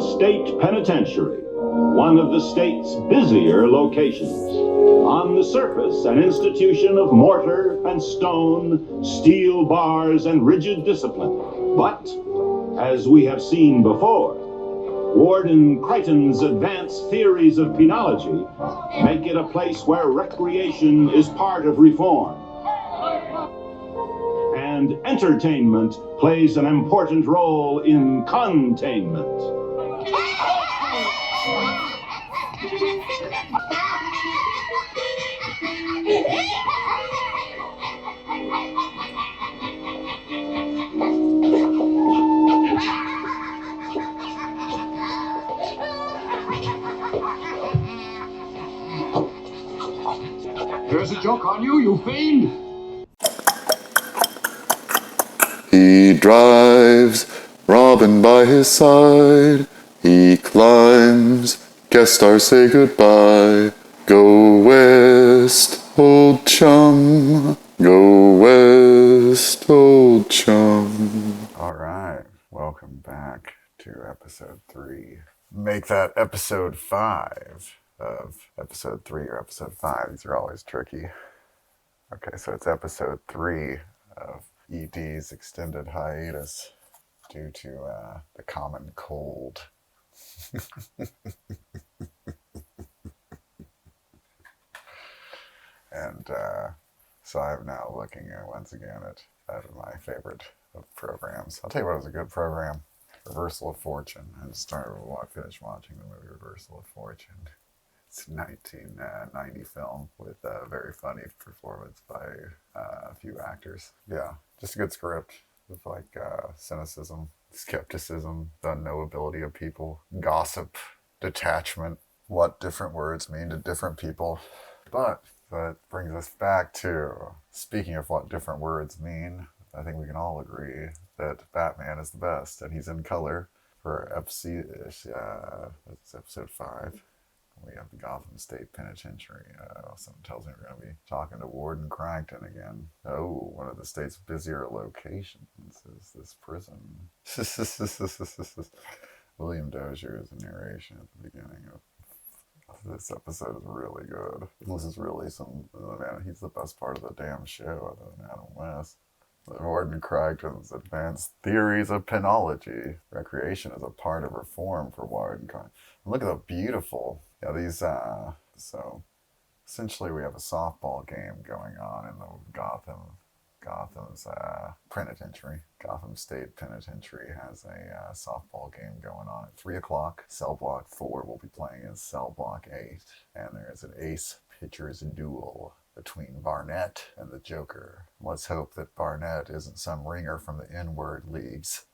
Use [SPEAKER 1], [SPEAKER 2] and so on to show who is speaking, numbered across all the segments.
[SPEAKER 1] State Penitentiary, one of the state's busier locations. On the surface, an institution of mortar and stone, steel bars, and rigid discipline. But, as we have seen before, Warden Crichton's advanced theories of penology make it a place where recreation is part of reform. And entertainment plays an important role in containment.
[SPEAKER 2] There's a joke on you, you fiend!
[SPEAKER 3] He drives, Robin by his side. He climbs, guest stars say goodbye. Go west, old chum. Go west, old chum.
[SPEAKER 4] Alright, welcome back to episode 3. Make that episode 5 of episode 3 or episode 5. These are always tricky. Okay, so it's episode 3 of ED's extended hiatus due to the common cold. And so I'm now looking at, once again, at my favorite of programs. I'll tell you what was a good program. Reversal of Fortune. I finished watching the movie Reversal of Fortune. It's a 1990 film with a very funny performance by a few actors. Yeah, just a good script with like cynicism, skepticism, the unknowability of people, gossip, detachment, what different words mean to different people. But that brings us back to, speaking of what different words mean, I think we can all agree that Batman is the best, and he's in color for episode 5. We have the Gotham State Penitentiary. Something tells me we're going to be talking to Warden Crichton again. Oh, one of the state's busier locations is this prison. William Dozier's narration at the beginning of this episode is really good. This is really man, he's the best part of the damn show other than Adam West. Warden Crichton's advanced theories of penology. Recreation is a part of reform for Warden Crichton. Look at the beautiful, these, so essentially we have a softball game going on in the Gotham's penitentiary. Gotham State Penitentiary has a softball game going on at 3 o'clock. Cell Block 4 will be playing in Cell Block 8. And there is an ace pitcher's duel between Barnett and the Joker. Let's hope that Barnett isn't some ringer from the N-word leagues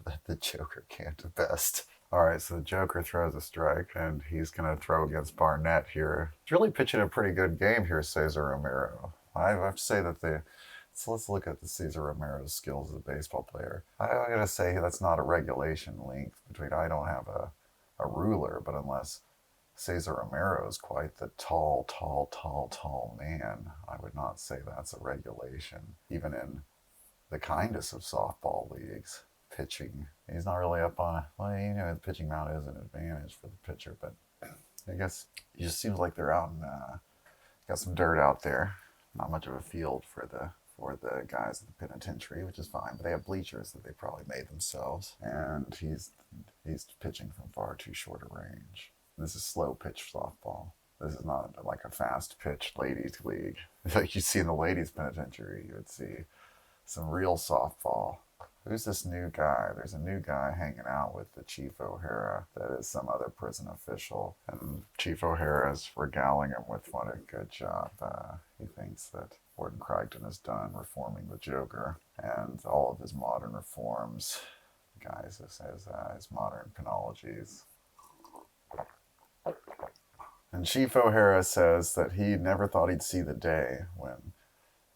[SPEAKER 4] that the Joker can't best. Alright, so the Joker throws a strike, and he's going to throw against Barnett here. He's really pitching a pretty good game here, Cesar Romero. I have to say that so let's look at the Cesar Romero's skills as a baseball player. I gotta say that's not a regulation length between, I don't have a ruler, but unless Cesar Romero is quite the tall man, I would not say that's a regulation. Even in the kindest of softball leagues, pitching, he's not really up on the pitching mound is an advantage for the pitcher, but I guess it just seems like they're out and got some dirt out there. Not much of a field for the guys at the penitentiary, which is fine, but they have bleachers that they probably made themselves, and he's pitching from far too short a range. This is slow pitch softball. This is not like a fast pitch ladies league. Like you see in the ladies penitentiary, you would see some real softball. Who's this new guy? There's a new guy hanging out with the Chief O'Hara that is some other prison official. And Chief O'Hara is regaling him with what a good job he thinks that Warden Crichton has done reforming the Joker. And all of his modern reforms, guys, this has his modern penologies. And Chief O'Hara says that he never thought he'd see the day when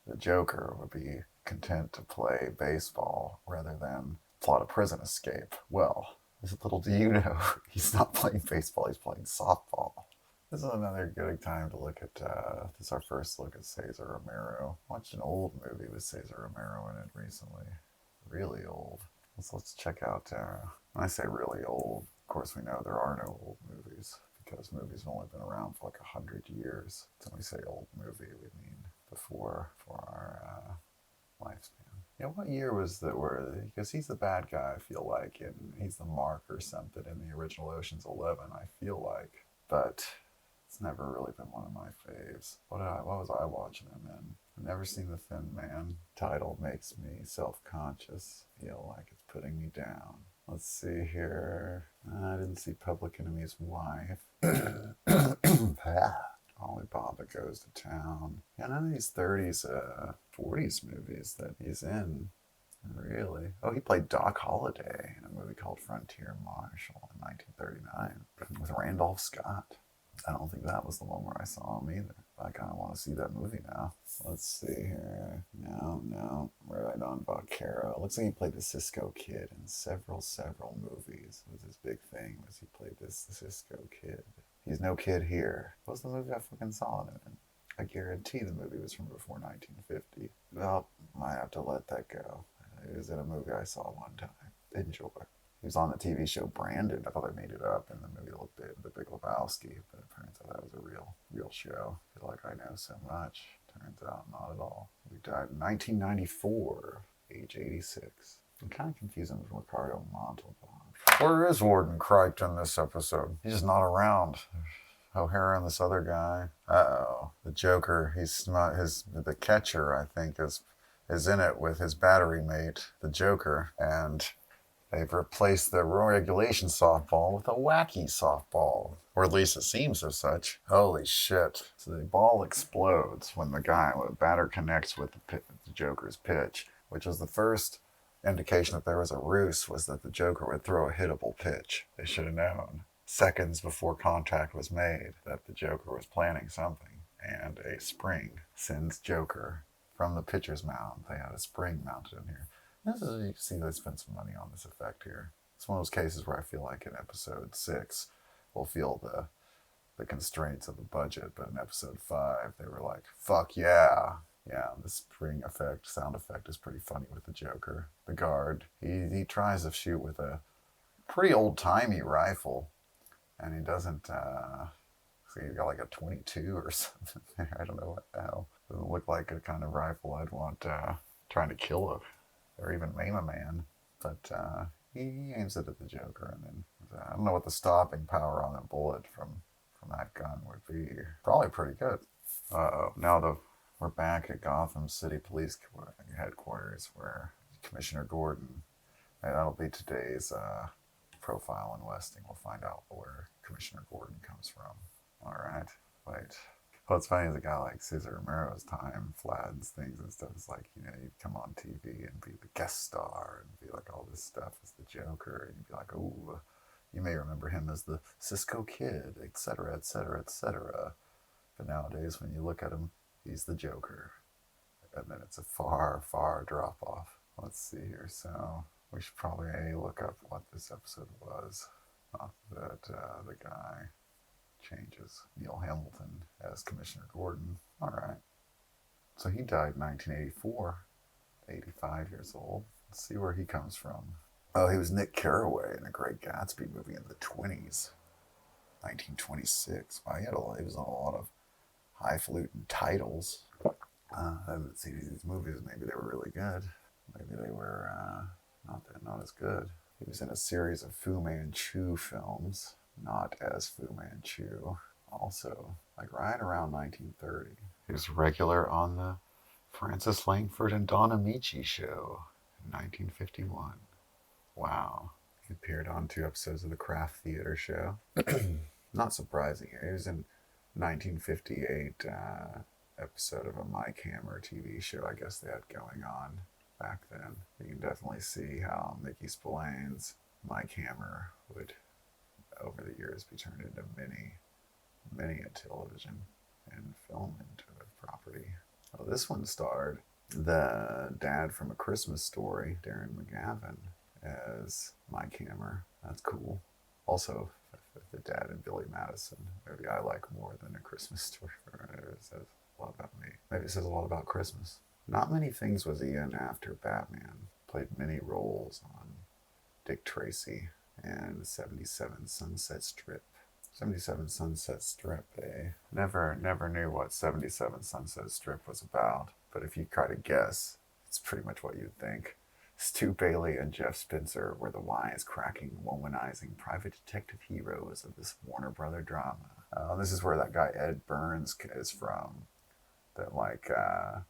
[SPEAKER 4] the Joker would be content to play baseball rather than plot a prison escape. Well, little do you know, he's not playing baseball, he's playing softball. This is another good time to look at, this is our first look at Cesar Romero. I watched an old movie with Cesar Romero in it recently. Really old. Let's check out, when I say really old, course, we know there are no old movies because movies have only been around for like 100 years. So when we say old movie, we mean before for our lifespan. Yeah, what year was that where, because he's the bad guy, I feel like, and he's the Mark or something in the original Ocean's 11, I feel like. But it's never really been one of my faves. What was I watching him in? I've never seen The Thin Man. Title makes me self-conscious. Feel like it's putting me down. Let's see here. I didn't see Public Enemy's Wife. Ollie Baba Goes to Town. Yeah, none of these 30s, 40s movies that he's in. Really? Oh, he played Doc Holliday in a movie called Frontier Marshal in 1939 with Randolph Scott. I don't think that was the one where I saw him either. I kind of want to see that movie now. Let's see here. No. Right on Vaquero. Looks like he played the Cisco Kid in several movies. It was his big thing, was he played this Cisco Kid. He's no kid here. What was the movie I fucking saw him in? I guarantee the movie was from before 1950. Well, might have to let that go. He was in a movie I saw one time. Enjoy. He was on the TV show Brandon. I thought I made it up in the movie The Big Lebowski, but it turns out that was a real show. I feel like I know so much. Turns out not at all. He died in 1994, age 86. I'm kind of confusing with Ricardo Montalban. Where is Warden Cricht in this episode? He's just not around. O'Hara and this other guy. Uh-oh. The Joker, the catcher, I think, is in it with his battery mate, the Joker, and they've replaced the regulation softball with a wacky softball. Or at least it seems as such. Holy shit. So the ball explodes when the batter connects with the Joker's pitch, which was the first indication that there was a ruse, was that the Joker would throw a hittable pitch. They should have known seconds before contact was made that the Joker was planning something. And a spring sends Joker from the pitcher's mound. They had a spring mounted in here. You can see they spent some money on this effect here. It's one of those cases where I feel like in episode 6, we'll feel the constraints of the budget, but in episode 5, they were like, fuck yeah. Yeah, the spring sound effect is pretty funny with the Joker. The guard, he tries to shoot with a pretty old-timey rifle, and he doesn't, see, he's got like a 22 or something there. I don't know what the hell. Doesn't look like a kind of rifle I'd want trying to kill or even maim a man. But he aims it at the Joker, and then I don't know what the stopping power on that bullet from that gun would be. Probably pretty good. Now we're back at Gotham City Police headquarters, where Commissioner Gordon, and that'll be today's profile in Westing. We'll find out where Commissioner Gordon comes from. All right, wait. What's funny is a guy like Cesar Romero's time, Flads, things and stuff. It's like, you'd come on TV and be the guest star and be like all this stuff as the Joker. And you'd be like, oh, you may remember him as the Cisco Kid, etc., etc., etc. But nowadays, when you look at him, he's the Joker. And then it's a far, far drop off. Let's see here. So we should probably look up what this episode was. Not that the guy changes. Neil Hamilton as Commissioner Gordon. All right. So he died in 1984, 85 years old. Let's see where he comes from. Oh, he was Nick Carraway in a Great Gatsby movie in the 20s, 1926. Wow, he was on a lot of highfalutin titles. I haven't seen these movies. Maybe they were really good. Maybe they were not as good. He was in a series of Fu Manchu films. Not as Fu Manchu. Also, like right around 1930. He was regular on the Francis Langford and Don Amici show in 1951. Wow. He appeared on 2 episodes of the Kraft Theater show. Not surprising. He was in 1958 episode of a Mike Hammer TV show I guess they had going on back then. You can definitely see how Mickey Spillane's Mike Hammer would over the years be turned into many a television and film into a property. Well, this one starred the dad from A Christmas Story, Darren McGavin, as Mike Hammer. That's cool. Also, the dad and Billy Madison. Maybe I like more than A Christmas Story. It says a lot about me. Maybe it says a lot about Christmas. Not many things was he in after Batman. Played many roles on Dick Tracy, and 77 Sunset Strip. 77 Sunset Strip, eh? Never knew what 77 Sunset Strip was about, but if you try to guess, it's pretty much what you'd think. Stu Bailey and Jeff Spencer were the wise-cracking, womanizing private detective heroes of this Warner Brother drama. This is where that guy Ed Burns is from. That,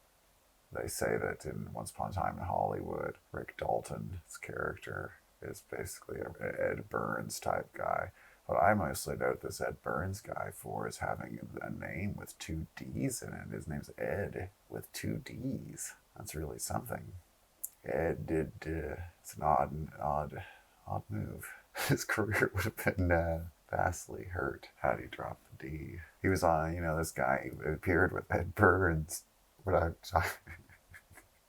[SPEAKER 4] they say that in Once Upon a Time in Hollywood, Rick Dalton's character is basically an Ed Burns type guy. What I mostly know this Ed Burns guy for is having a name with 2 D's in it. His name's Ed with 2 D's. That's really something. Ed did, it's an odd move. His career would have been vastly hurt had he dropped the D. He was on, this guy appeared with Ed Burns.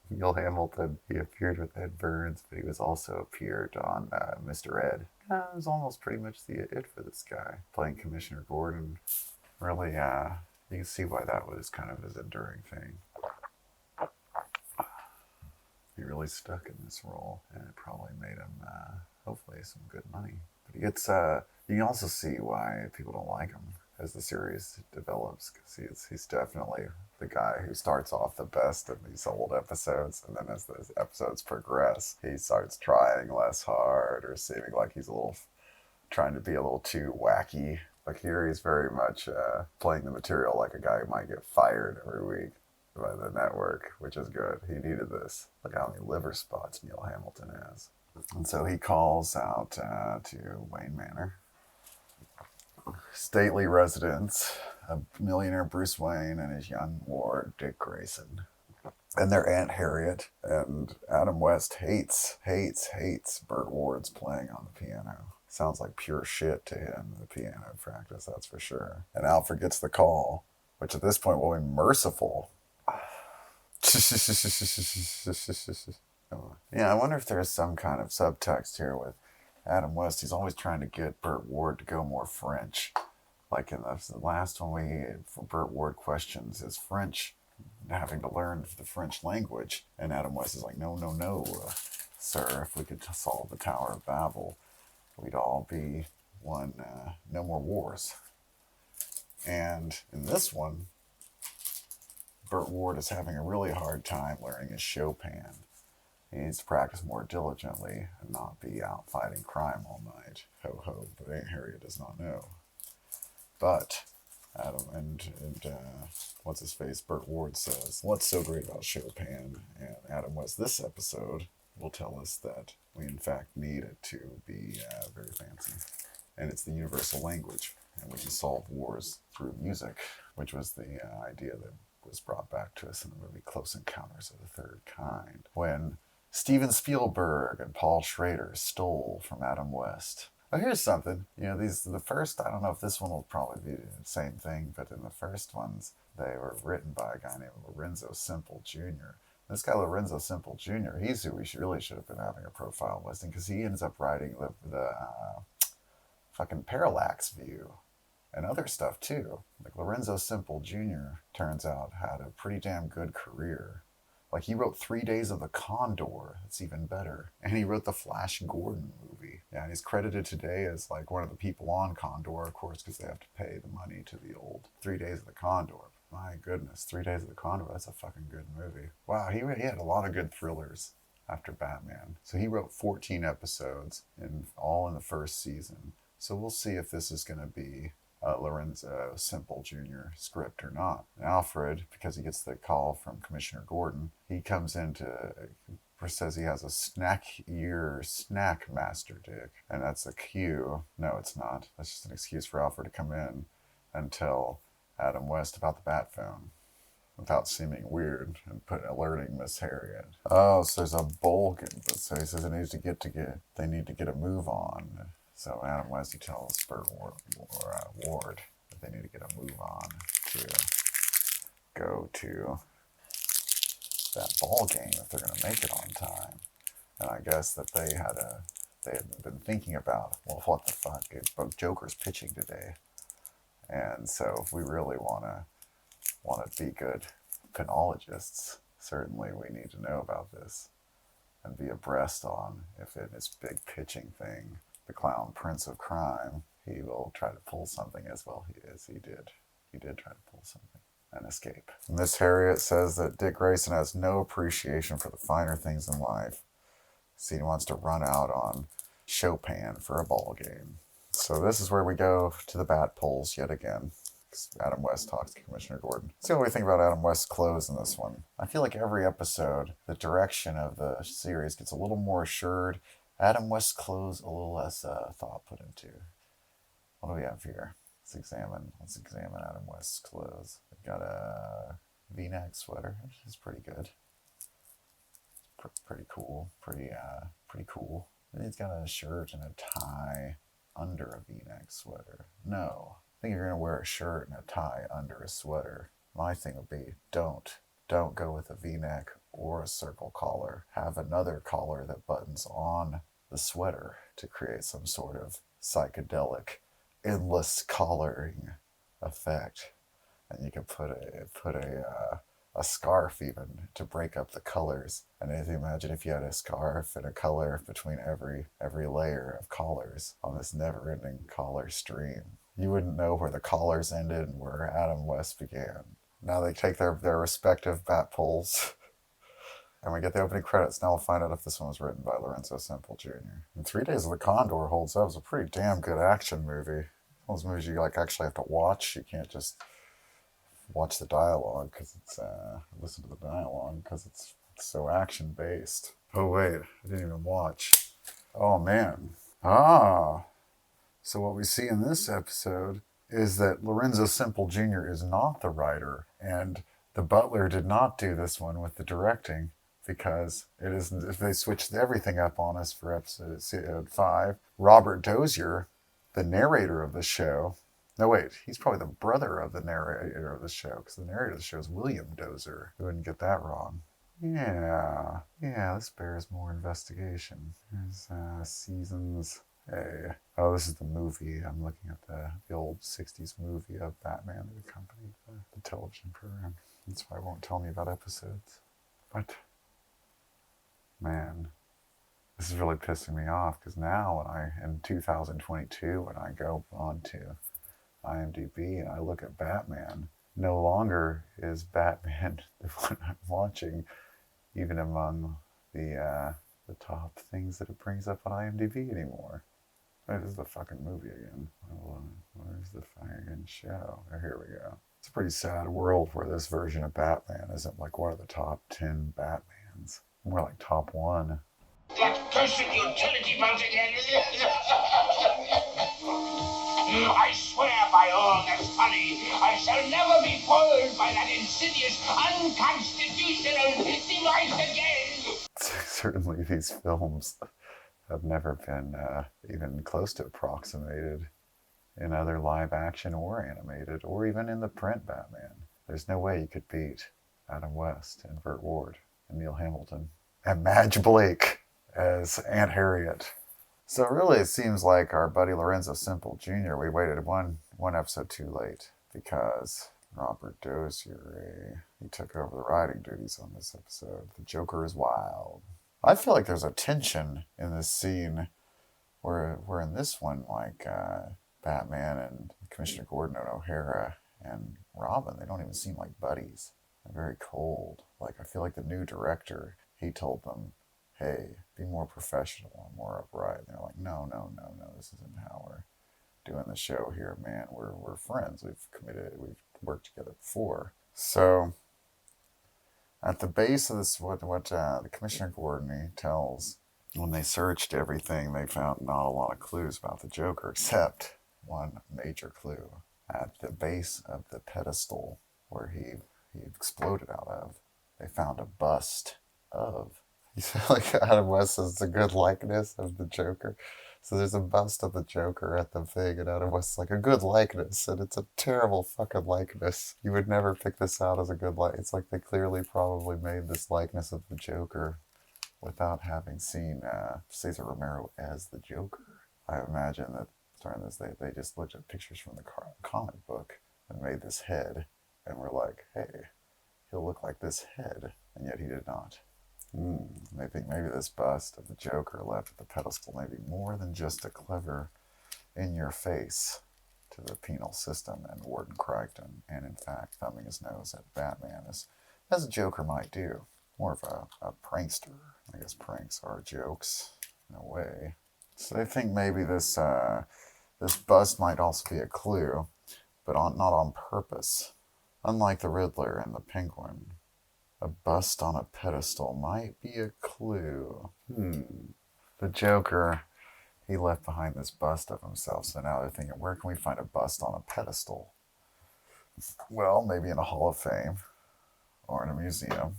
[SPEAKER 4] Neil Hamilton, he appeared with Ed Burns, but he was also appeared on Mr. Ed. It was almost pretty much it for this guy. Playing Commissioner Gordon, really, you can see why that was kind of his enduring thing. He really stuck in this role, and it probably made him, hopefully, some good money. But he gets, you can also see why people don't like him as the series develops, because he's definitely the guy who starts off the best in these old episodes, and then as the episodes progress, he starts trying less hard or seeming like he's trying to be a little too wacky. Like here, he's very much playing the material like a guy who might get fired every week by the network, which is good. He needed this. Look how many liver spots Neil Hamilton has. And so he calls out to Wayne Manor. Stately residence of millionaire Bruce Wayne and his young ward, Dick Grayson. And their Aunt Harriet. And Adam West hates Burt Ward's playing on the piano. Sounds like pure shit to him, the piano practice, that's for sure. And Alfred gets the call, which at this point will be merciful. Yeah, I wonder if there's some kind of subtext here with Adam West. He's always trying to get Burt Ward to go more French. Like in the last one, Burt Ward questions his French, having to learn the French language. And Adam West is like, no, sir, if we could solve the Tower of Babel, we'd all be one, no more wars. And in this one, Burt Ward is having a really hard time learning his Chopin. He needs to practice more diligently and not be out fighting crime all night. Ho ho, but Aunt Harriet does not know. But Adam and what's his face, Burt Ward says, what's so great about Chopin? And Adam West, this episode will tell us that we in fact need it to be very fancy. And it's the universal language, and we can solve wars through music, which was the idea that was brought back to us in the movie Close Encounters of the Third Kind, when Steven Spielberg and Paul Schrader stole from Adam West. Well, here's something. The first, I don't know if this one will probably be the same thing, but in the first ones, they were written by a guy named Lorenzo Simple Jr. This guy, Lorenzo Simple Jr., he's who we really should have been having a profile listing, because he ends up writing the fucking Parallax View and other stuff too. Like Lorenzo Simple Jr. turns out had a pretty damn good career. Like he wrote 3 Days of the Condor. That's even better. And he wrote the Flash Gordon movie. Yeah, and he's credited today as like one of the people on Condor, of course, because they have to pay the money to the old 3 Days of the Condor. My goodness, 3 Days of the Condor, that's a fucking good movie. Wow, he had a lot of good thrillers after Batman. So he wrote 14 episodes, all in the first season. So we'll see if this is going to be Lorenzo Simple Jr. script or not. And Alfred, because he gets the call from Commissioner Gordon, he comes in says he has a snack master dick. And that's a cue. No, it's not. That's just an excuse for Alfred to come in and tell Adam West about the bat phone without seeming weird and alerting Miss Harriet. Oh, so there's a bulk. So he says they need to get a move on. So Adam West, he tells Burt Ward that they need to get a move on to go to that ball game if they're going to make it on time. And I guess that they had been thinking about, well, what the fuck, Joker's pitching today. And so if we really want to be good penologists, certainly we need to know about this and be abreast on if in this big pitching thing the clown prince of crime, he will try to pull something as well. He did. He did try to pull something and escape. Miss Harriet says that Dick Grayson has no appreciation for the finer things in life. So he wants to run out on Chopin for a ball game. So this is where we go to the bat polls yet again. Adam West talks to Commissioner Gordon. That's the only thing about Adam West's clothes in this one. I feel like every episode, the direction of the series gets a little more assured. Adam West's clothes a little less thought put into. What do we have here? Let's examine Adam West's clothes. We've got a V-neck sweater, which is pretty good. Pretty cool. Pretty cool. And he's got a shirt and a tie under a V-neck sweater. No. I think you're going to wear a shirt and a tie under a sweater. My thing would be, don't go with a V-neck or a circle collar. Have another collar that buttons on the sweater to create some sort of psychedelic, endless collaring effect. And you can put a scarf even to break up the colors. And if you imagine if you had a scarf and a color between every layer of collars on this never-ending collar stream, you wouldn't know where the collars ended and where Adam West began. Now they take their respective bat polls, and we get the opening credits. Now we'll find out if this one was written by Lorenzo Semple Jr. And 3 Days of the Condor holds up. It's a pretty damn good action movie. One of those movies you actually have to watch. You can't just watch the dialogue because it's listen to the dialogue because it's so action based. Oh wait, I didn't even watch. Oh man. So what we see in this episode is that Lorenzo Semple Jr. is not the writer, and the butler did not do this one with the directing because if they switched everything up on us for episode 5. Robert Dozier, the narrator of the show. No, wait, he's probably the brother of the narrator of the show, because the narrator of the show is William Dozier. Who wouldn't get that wrong? Yeah, this bears more investigation. There's seasons. Hey. Oh, this is the movie. I'm looking at the old 60s movie of Batman that accompanied the television program. That's why it won't tell me about episodes. But, man, this is really pissing me off, because now in 2022, when I go on to IMDb and I look at Batman, no longer is Batman the one I'm watching, even among the top things that it brings up on IMDb anymore. Wait, this is the fucking movie again. Where's the fucking show? Oh, here we go. It's a pretty sad world where this version of Batman isn't like one of the top 10 Batmans. More like top 1.
[SPEAKER 5] That cursed utility belt again. I swear by all that's funny, I shall never be foiled by that insidious, unconstitutional device again.
[SPEAKER 4] Certainly these films have never been even close to approximated in other live action or animated, or even in the print Batman. There's no way you could beat Adam West and Burt Ward and Neil Hamilton and Madge Blake as Aunt Harriet. So really it seems like our buddy Lorenzo Semple Jr., we waited one episode too late because Robert Dozier, he took over the writing duties on this episode. The Joker is wild. I feel like there's a tension in this scene where in this one, like Batman and Commissioner Gordon and O'Hara and Robin, they don't even seem like buddies. They're very cold. Like, I feel like the new director, he told them, hey, be more professional and more upright. And they're like, no, this isn't how we're doing the show here, man. We're friends. We've worked together before. So at the base of this, what the Commissioner Gordon tells, when they searched everything, they found not a lot of clues about the Joker, except one major clue. At the base of the pedestal where he exploded out of, they found a bust of, like Adam West says, it's a good likeness of the Joker. So there's a bust of the Joker at the thing, and Adam West's like, a good likeness, and it's a terrible fucking likeness. You would never pick this out as a good likeness. It's like they clearly probably made this likeness of the Joker without having seen Cesar Romero as the Joker. I imagine that during this, they just looked at pictures from the comic book and made this head, and were like, hey, he'll look like this head, and yet he did not. They think maybe this bust of the Joker left at the pedestal may be more than just a clever in-your-face to the penal system and Warden Crichton, and in fact thumbing his nose at Batman as a Joker might do. More of a prankster. I guess pranks are jokes, in a way. So they think maybe this bust might also be a clue, but not on purpose. Unlike the Riddler and the Penguin, a bust on a pedestal might be a clue. The Joker, he left behind this bust of himself, so now they're thinking, where can we find a bust on a pedestal? Well, maybe in a Hall of Fame, or in a museum,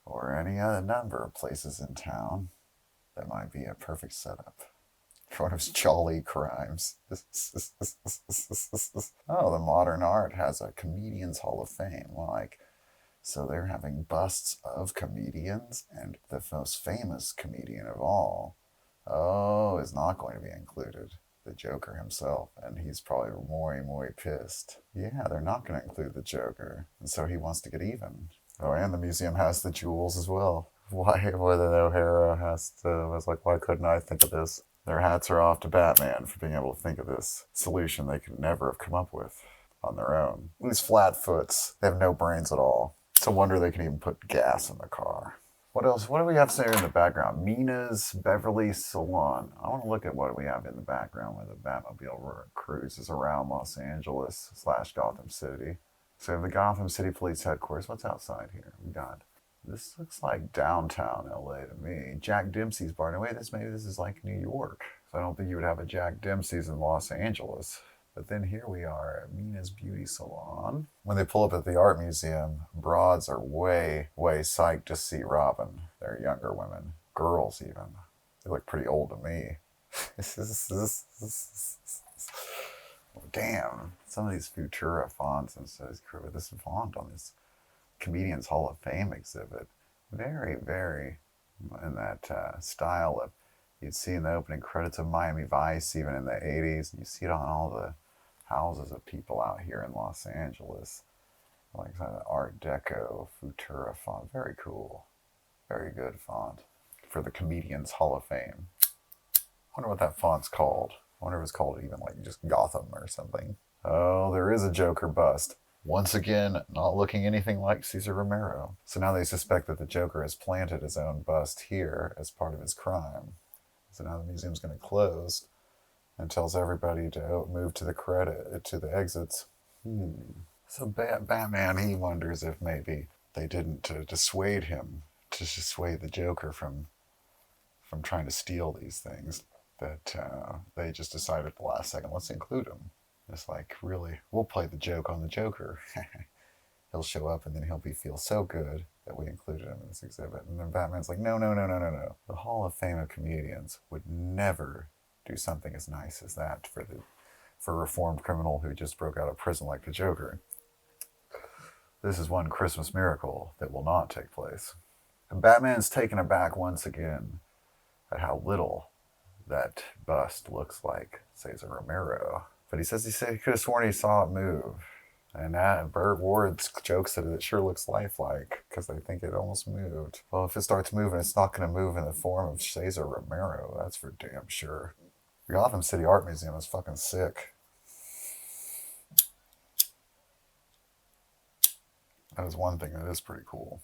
[SPEAKER 4] or any other number of places in town. That might be a perfect setup for one of his jolly crimes. Oh, the modern art has a Comedians Hall of Fame. So they're having busts of comedians, and the most famous comedian of all, is not going to be included. The Joker himself, and he's probably muy pissed. Yeah, they're not going to include the Joker, and so he wants to get even. Oh, and the museum has the jewels as well. Why the O'Hara was like, why couldn't I think of this? Their hats are off to Batman for being able to think of this solution they could never have come up with on their own. These flatfoots, they have no brains at all. It's a wonder they can even put gas in the car. What else? What do we have there in the background? Mina's Beverly Salon. I want to look at what we have in the background where the Batmobile cruises around Los Angeles / Gotham City. So we have the Gotham City Police Headquarters. What's outside here? We got, this looks like downtown LA to me. Jack Dempsey's bar. No, wait, maybe this is like New York. So I don't think you would have a Jack Dempsey's in Los Angeles. But then here we are at Mina's Beauty Salon. When they pull up at the art museum, broads are way psyched to see Robin. They're younger women. Girls even. They look pretty old to me. Damn. Some of these Futura fonts and so this font on this Comedians Hall of Fame exhibit. Very in that style of you'd see in the opening credits of Miami Vice, even in the 80s. And you see it on all the houses of people out here in Los Angeles. Like kind of Art Deco, Futura font. Very cool. Very good font for the Comedians Hall of Fame. I wonder what that font's called. I wonder if it's called even like just Gotham or something. Oh, there is a Joker bust. Once again, not looking anything like Cesar Romero. So now they suspect that the Joker has planted his own bust here as part of his crime. So now the museum's going to close and tells everybody to move to the exits. So Batman, he wonders if maybe they didn't dissuade him, to dissuade the Joker from trying to steal these things. That they just decided at the last second, let's include him. It's like, really, we'll play the joke on the Joker. He'll show up and then he'll feel so good that we included him in this exhibit. And then Batman's like, no. The Hall of Fame of Comedians would never do something as nice as that for a reformed criminal who just broke out of prison like the Joker. This is one Christmas miracle that will not take place. And Batman's taken aback once again at how little that bust looks like Cesar Romero. But he said he could have sworn he saw it move. And Burt Ward's jokes that it sure looks lifelike because they think it almost moved. Well, if it starts moving, it's not going to move in the form of Cesar Romero. That's for damn sure. The Gotham City Art Museum is fucking sick. That is one thing that is pretty cool.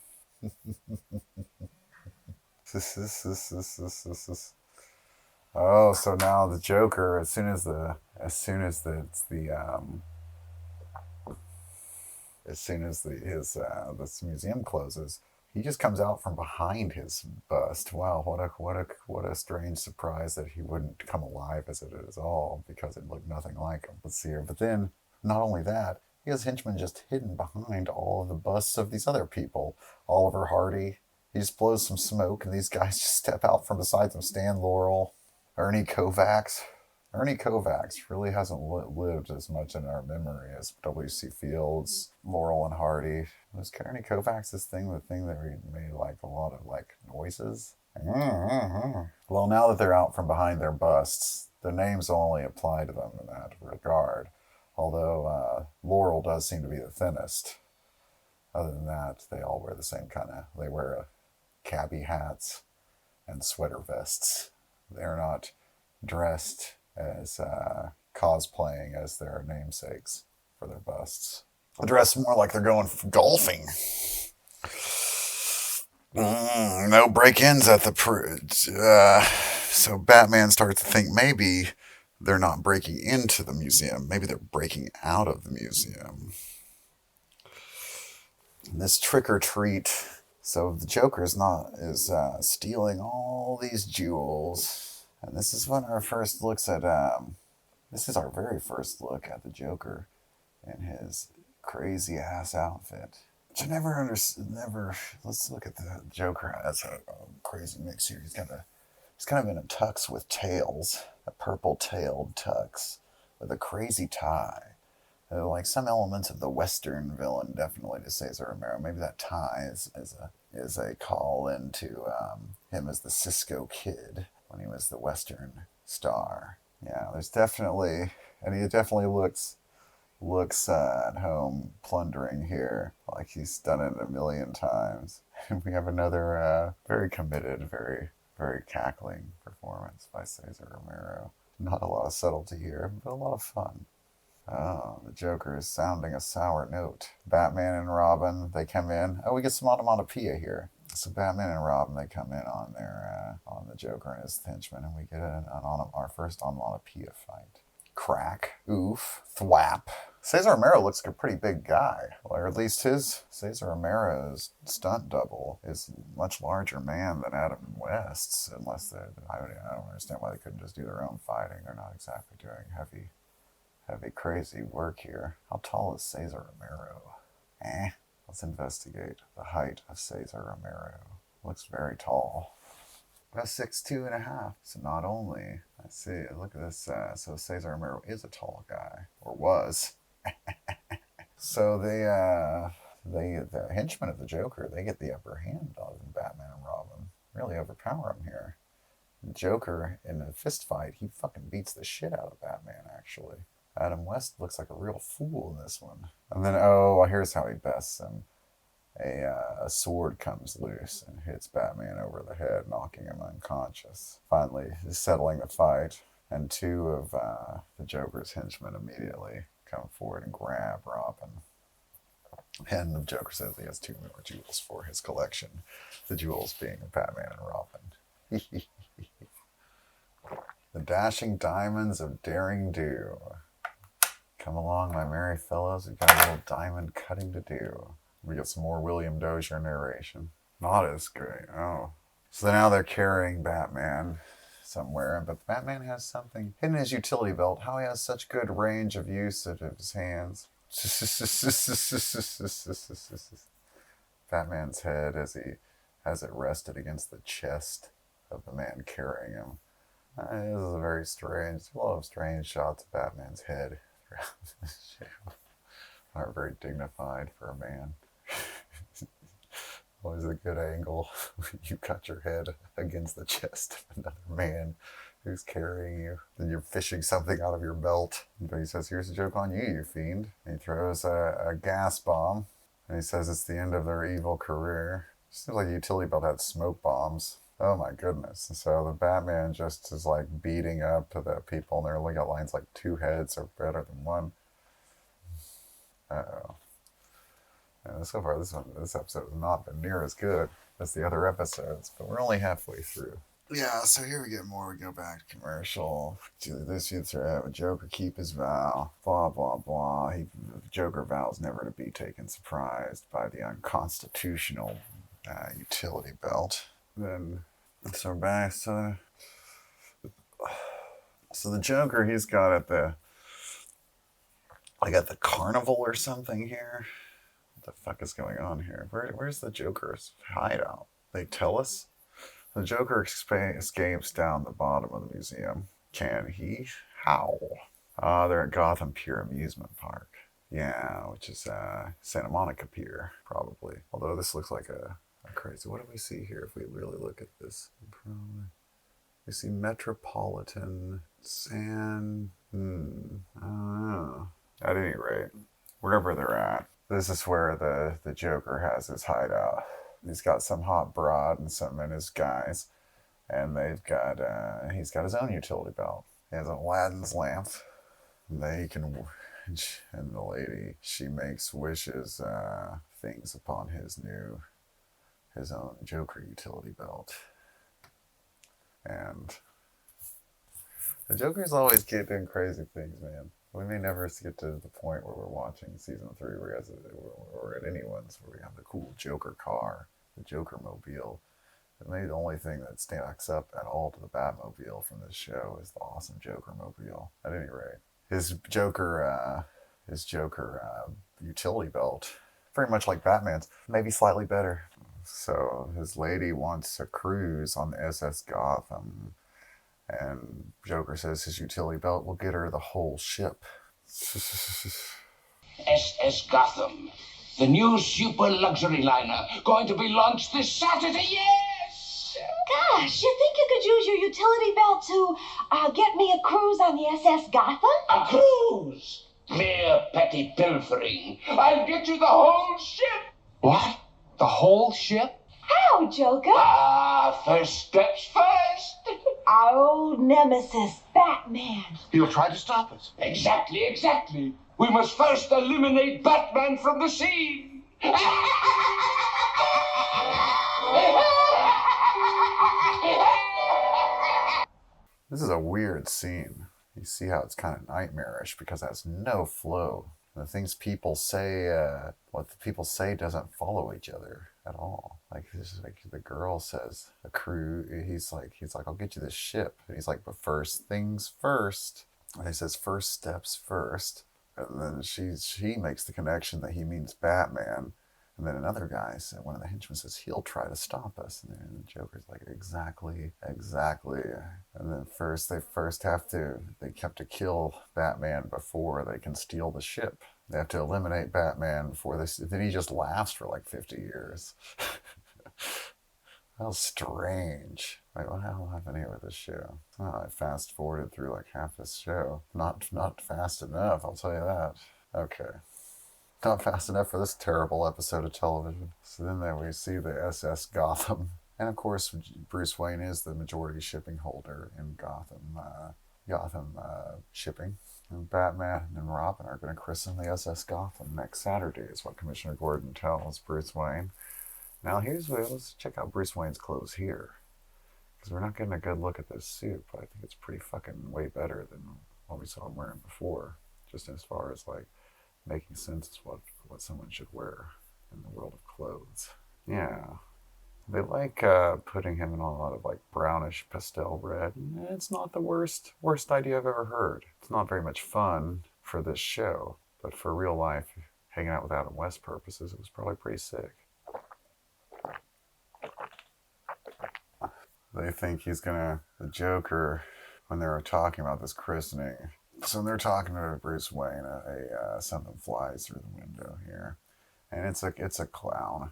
[SPEAKER 4] Oh, so now the Joker, as soon as this museum closes, he just comes out from behind his bust. Wow, what a strange surprise that he wouldn't come alive as it is all, because it looked nothing like him. Let's see here. But then, not only that, he has henchmen just hidden behind all of the busts of these other people. Oliver Hardy, he just blows some smoke, and these guys just step out from beside them. Stan Laurel, Ernie Kovacs. Ernie Kovacs really hasn't lived as much in our memory as W.C. Fields, Laurel, and Hardy. Was Ernie Kovacs the thing that he made like a lot of like noises? Well, now that they're out from behind their busts, the names only apply to them in that regard. Although Laurel does seem to be the thinnest. Other than that, they all wear the same kind of, they wear cabbie hats and sweater vests. They're not dressed as cosplaying as their namesakes for their busts. They're dressed more like they're going golfing. No break-ins at the... so Batman starts to think maybe they're not breaking into the museum. Maybe they're breaking out of the museum. And this trick-or-treat... So the Joker is stealing all these jewels. And this is when our first looks at... this is our very first look at the Joker in his crazy-ass outfit. Which I never understood. Let's look at the Joker as a crazy mix here. He's kind of in a tux with tails, a purple-tailed tux with a crazy tie. Like some elements of the Western villain, definitely to Cesar Romero. Maybe that tie is a call into him as the Cisco Kid when he was the Western star. Yeah, there's definitely, and he definitely looks at home plundering here, like he's done it a million times. And we have another very committed, very, very cackling performance by Cesar Romero. Not a lot of subtlety here, but a lot of fun. Oh, the Joker is sounding a sour note. Batman and Robin, they come in. Oh, we get some onomatopoeia here. So Batman and Robin, they come in on on the Joker and his henchmen, and we get our first onomatopoeia fight. Crack, oof, thwap. Cesar Romero looks like a pretty big guy, or at least Cesar Romero's stunt double is a much larger man than Adam West's, unless I don't understand why they couldn't just do their own fighting. They're not exactly doing heavy, crazy work here. How tall is Cesar Romero? Let's investigate the height of Cesar Romero. Looks very tall. About 6'2.5". So not only, let's see, look at this. So Cesar Romero is a tall guy, or was. So the henchmen of the Joker, they get the upper hand on Batman and Robin. Really overpower him here. The Joker, in a fist fight, he fucking beats the shit out of Batman, actually. Adam West looks like a real fool in this one. And then, here's how he bests him. A sword comes loose and hits Batman over the head, knocking him unconscious. Finally, settling the fight, and two of the Joker's henchmen immediately come forward and grab Robin. And the Joker says he has 2 more jewels for his collection, the jewels being Batman and Robin. The dashing diamonds of daring do. Come along, my merry fellows, we've got a little diamond cutting to do. We get some more William Dozier narration. Not as great. Oh. So now they're carrying Batman somewhere, but Batman has something hidden in his utility belt. How he has such good range of use of his hands. Batman's head as he has it rested against the chest of the man carrying him. This is a very strange, a lot of strange shots of Batman's head throughout this show. Aren't very dignified for a man. Always a good angle when you cut your head against the chest of another man who's carrying you. Then you're fishing something out of your belt. But he says, here's a joke on you, you fiend. And he throws a gas bomb. And he says it's the end of their evil career. Seems like the utility belt had smoke bombs. Oh my goodness. And so the Batman just is like beating up to the people. And they're only got lines like 2 heads are better than 1. Uh-oh. And so far, this episode has not been near as good as the other episodes, but we're only halfway through. Yeah, so here we get more. We go back to commercial. This youth have a Joker keep his vow. Blah, blah, blah. Joker vows never to be taken surprised by the unconstitutional utility belt. Then, so back to... So the Joker, he's got at the carnival or something here. What the fuck is going on here? Where's the Joker's hideout? They tell us? The Joker escapes down the bottom of the museum. Can he? How? They're at Gotham Pier Amusement Park. Yeah, which is Santa Monica Pier, probably. Although this looks like a crazy... What do we see here if we really look at this? Probably... We see Metropolitan San... I don't know. At any rate, wherever they're at, this is where the Joker has his hideout. He's got some hot broad and some in his guys. And he's got his own utility belt. He has an Aladdin's lamp. And and the lady, she makes wishes, things upon his own Joker utility belt. And the Joker's always doing crazy things, man. We may never get to the point where we're watching season 3 or at anyone's where we have the cool Joker car, the Joker mobile. But maybe the only thing that stacks up at all to the Batmobile from this show is the awesome Joker mobile. At any rate, his Joker utility belt, very much like Batman's, maybe slightly better. So his lady wants a cruise on the SS Gotham, and Joker says his utility belt will get her the whole ship.
[SPEAKER 5] SS Gotham, the new super luxury liner, going to be launched this Saturday. Yes!
[SPEAKER 6] Gosh, you think you could use your utility belt to get me a cruise on the SS Gotham?
[SPEAKER 5] A cruise? Mere petty pilfering. I'll get you the whole ship.
[SPEAKER 2] What? The whole ship?
[SPEAKER 6] How, Joker?
[SPEAKER 5] First steps first.
[SPEAKER 6] Our old nemesis, Batman.
[SPEAKER 2] He'll try to stop us.
[SPEAKER 5] Exactly. We must first eliminate Batman from the scene.
[SPEAKER 4] This is a weird scene. You see how it's kind of nightmarish because it has no flow. The things people say, what the people say doesn't follow each other at all. Like, this is like the girl says, a crew, he's like, I'll get you this ship. And he's like, but first things first. And he says, first steps first. And then she makes the connection that he means Batman. And then another guy said, one of the henchmen says, he'll try to stop us. And then the Joker's like, exactly. And then they have to kill Batman before they can steal the ship. They have to eliminate Batman before this. Then he just laughs for like 50 years. How strange. Like, what the hell happened here with this show? Oh, I fast forwarded through like half this show. Not fast enough, I'll tell you that. Okay. Not fast enough for this terrible episode of television. So then there we see the SS Gotham. And of course, Bruce Wayne is the majority shipping holder in Gotham shipping. And Batman and Robin are going to christen the SS Gotham next Saturday, is what Commissioner Gordon tells Bruce Wayne. Now let's check out Bruce Wayne's clothes here. Because we're not getting a good look at this suit, but I think it's pretty fucking way better than what we saw him wearing before. Just as far as like making sense of what someone should wear in the world of clothes. Yeah. They like putting him in a lot of like brownish pastel red. It's not the worst idea I've ever heard. It's not very much fun for this show, but for real life, hanging out with Adam West purposes, it was probably pretty sick. They think the Joker, when they were talking about this christening, so they're talking to Bruce Wayne, something flies through the window here, and it's a clown.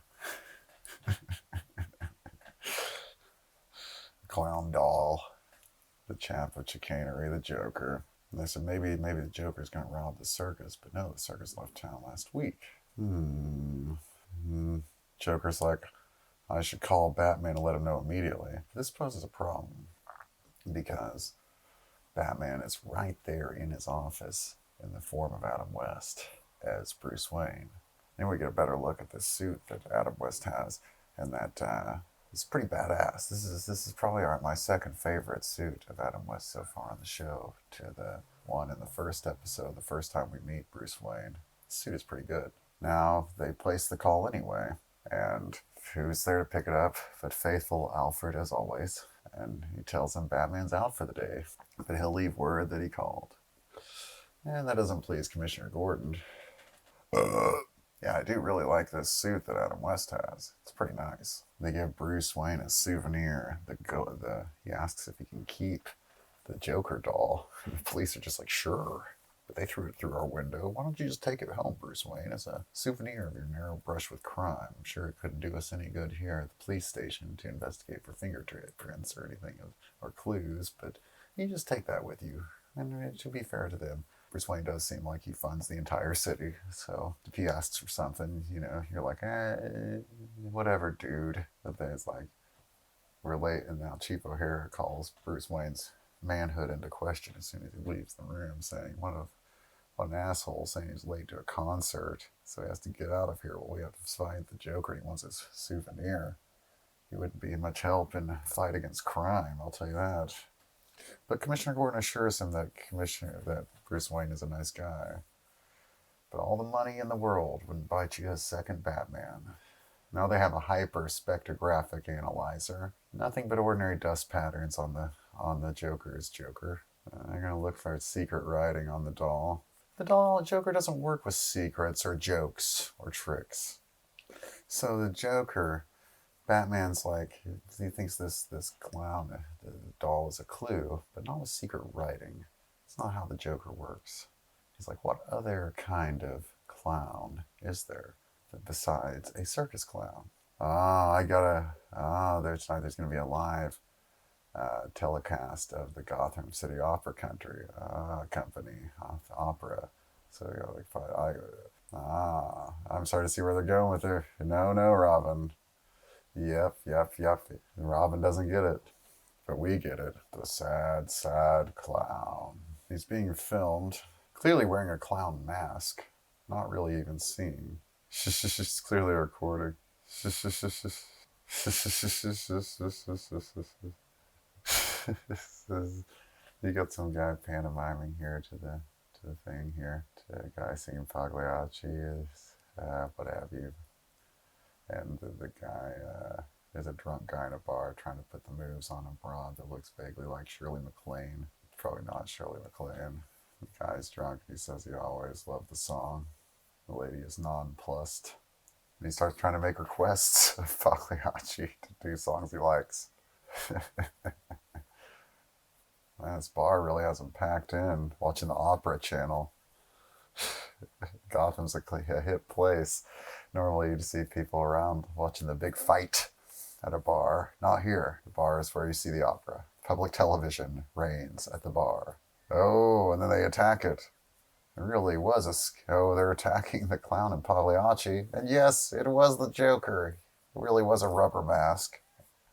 [SPEAKER 4] Clown doll, the champ of chicanery, the Joker. And they said maybe the Joker's going to rob the circus, but no, the circus left town last week. Joker's like, I should call Batman and let him know immediately. This poses a problem because Batman is right there in his office in the form of Adam West as Bruce Wayne. Then we get a better look at this suit that Adam West has, and that it's pretty badass. This is probably my second favorite suit of Adam West so far on the show, to the one in the first episode, the first time we meet Bruce Wayne. The suit is pretty good. Now, they place the call anyway, and who's there to pick it up but faithful Alfred, as always. And he tells him Batman's out for the day, but he'll leave word that he called. And that doesn't please Commissioner Gordon. Yeah, I do really like this suit that Adam West has. It's pretty nice. They give Bruce Wayne a souvenir. He asks if he can keep the Joker doll. And the police are just like, sure. But they threw it through our window. Why don't you just take it home, Bruce Wayne, as a souvenir of your narrow brush with crime? I'm sure it couldn't do us any good here at the police station to investigate for fingerprints or anything or clues, but you just take that with you. And to be fair to them, Bruce Wayne does seem like he funds the entire city. So if he asks for something, you're like, whatever, dude. But then it's like, we're late, and now Chief O'Hara calls Bruce Wayne's manhood into question as soon as he leaves the room, saying, what an asshole, saying he's late to a concert, so he has to get out of here. Well, we have to find the Joker, and he wants his souvenir. He wouldn't be much help in the fight against crime, I'll tell you that. But Commissioner Gordon assures him that Bruce Wayne is a nice guy. But all the money in the world wouldn't buy you a second Batman. Now they have a hyper-spectrographic analyzer. Nothing but ordinary dust patterns on the Joker's Joker. They're going to look for secret writing on the doll. The doll Joker doesn't work with secrets or jokes or tricks. So the Joker, Batman's like, he thinks this clown, the doll, is a clue, but not with secret writing. It's not how the Joker works. He's like, what other kind of clown is there besides a circus clown? There's going to be a live telecast of the Gotham City Opera Company, opera. So I'm starting to see where they're going with it. No, Robin. Yep. Robin doesn't get it, but we get it. The sad, sad clown. He's being filmed, clearly wearing a clown mask, not really even seen. She's clearly recording. You got some guy pantomiming here to the thing here. To a guy singing Pagliacci is what have you. And the guy is a drunk guy in a bar trying to put the moves on a broad that looks vaguely like Shirley MacLaine. Probably not Shirley MacLaine. The guy's drunk. He says he always loved the song. The lady is nonplussed. And he starts trying to make requests of Pagliacci to do songs he likes. Man, this bar really hasn't packed in. Watching the opera channel. Gotham's a hip place. Normally you'd see people around watching the big fight at a bar. Not here. The bar is where you see the opera. Public television reigns at the bar. Oh, and then they attack it. It really was they're attacking the clown in Pagliacci. And yes, it was the Joker. It really was a rubber mask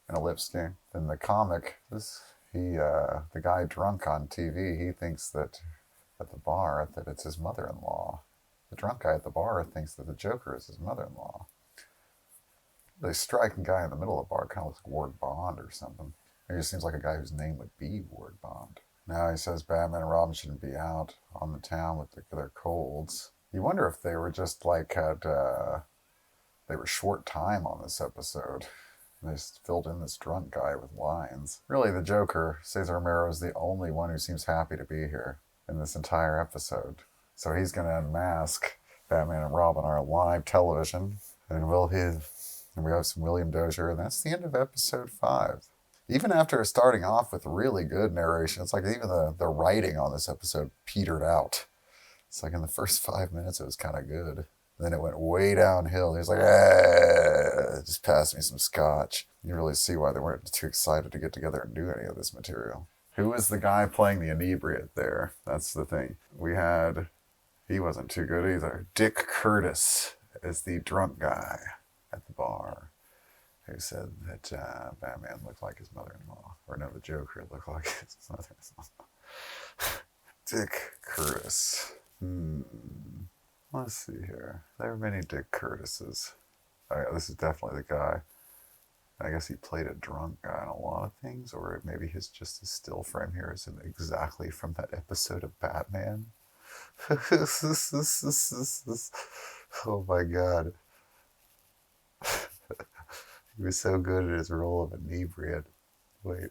[SPEAKER 4] and a lipstick. In the comic, the guy drunk on TV, he thinks that at the bar that it's his mother-in-law. The drunk guy at the bar thinks that the Joker is his mother-in-law. The striking guy in the middle of the bar kind of looks like Ward Bond or something. He just seems like a guy whose name would be Ward Bond. Now he says Batman and Robin shouldn't be out on the town with their colds. You wonder if they were just they were short time on this episode. They just filled in this drunk guy with lines. Really, the Joker, Cesar Romero, is the only one who seems happy to be here in this entire episode. So he's going to unmask Batman and Robin on live television. And we have some William Dozier, and that's the end of episode 5. Even after starting off with really good narration, it's like even the writing on this episode petered out. It's like in the first 5 minutes, it was kind of good. Then it went way downhill. He was like, just pass me some scotch. You really see why they weren't too excited to get together and do any of this material. Who is the guy playing the inebriate there? That's the thing. He wasn't too good either. Dick Curtis is the drunk guy at the bar who said that Batman looked like his mother-in-law. Or no, the Joker looked like his mother-in-law. Dick Curtis. Let's see here. There are many Dick Curtises. Oh yeah, this is definitely the guy. I guess he played a drunk guy in a lot of things, or maybe his still frame here is exactly from that episode of Batman. Oh my god. He was so good at his role of inebriate. Wait.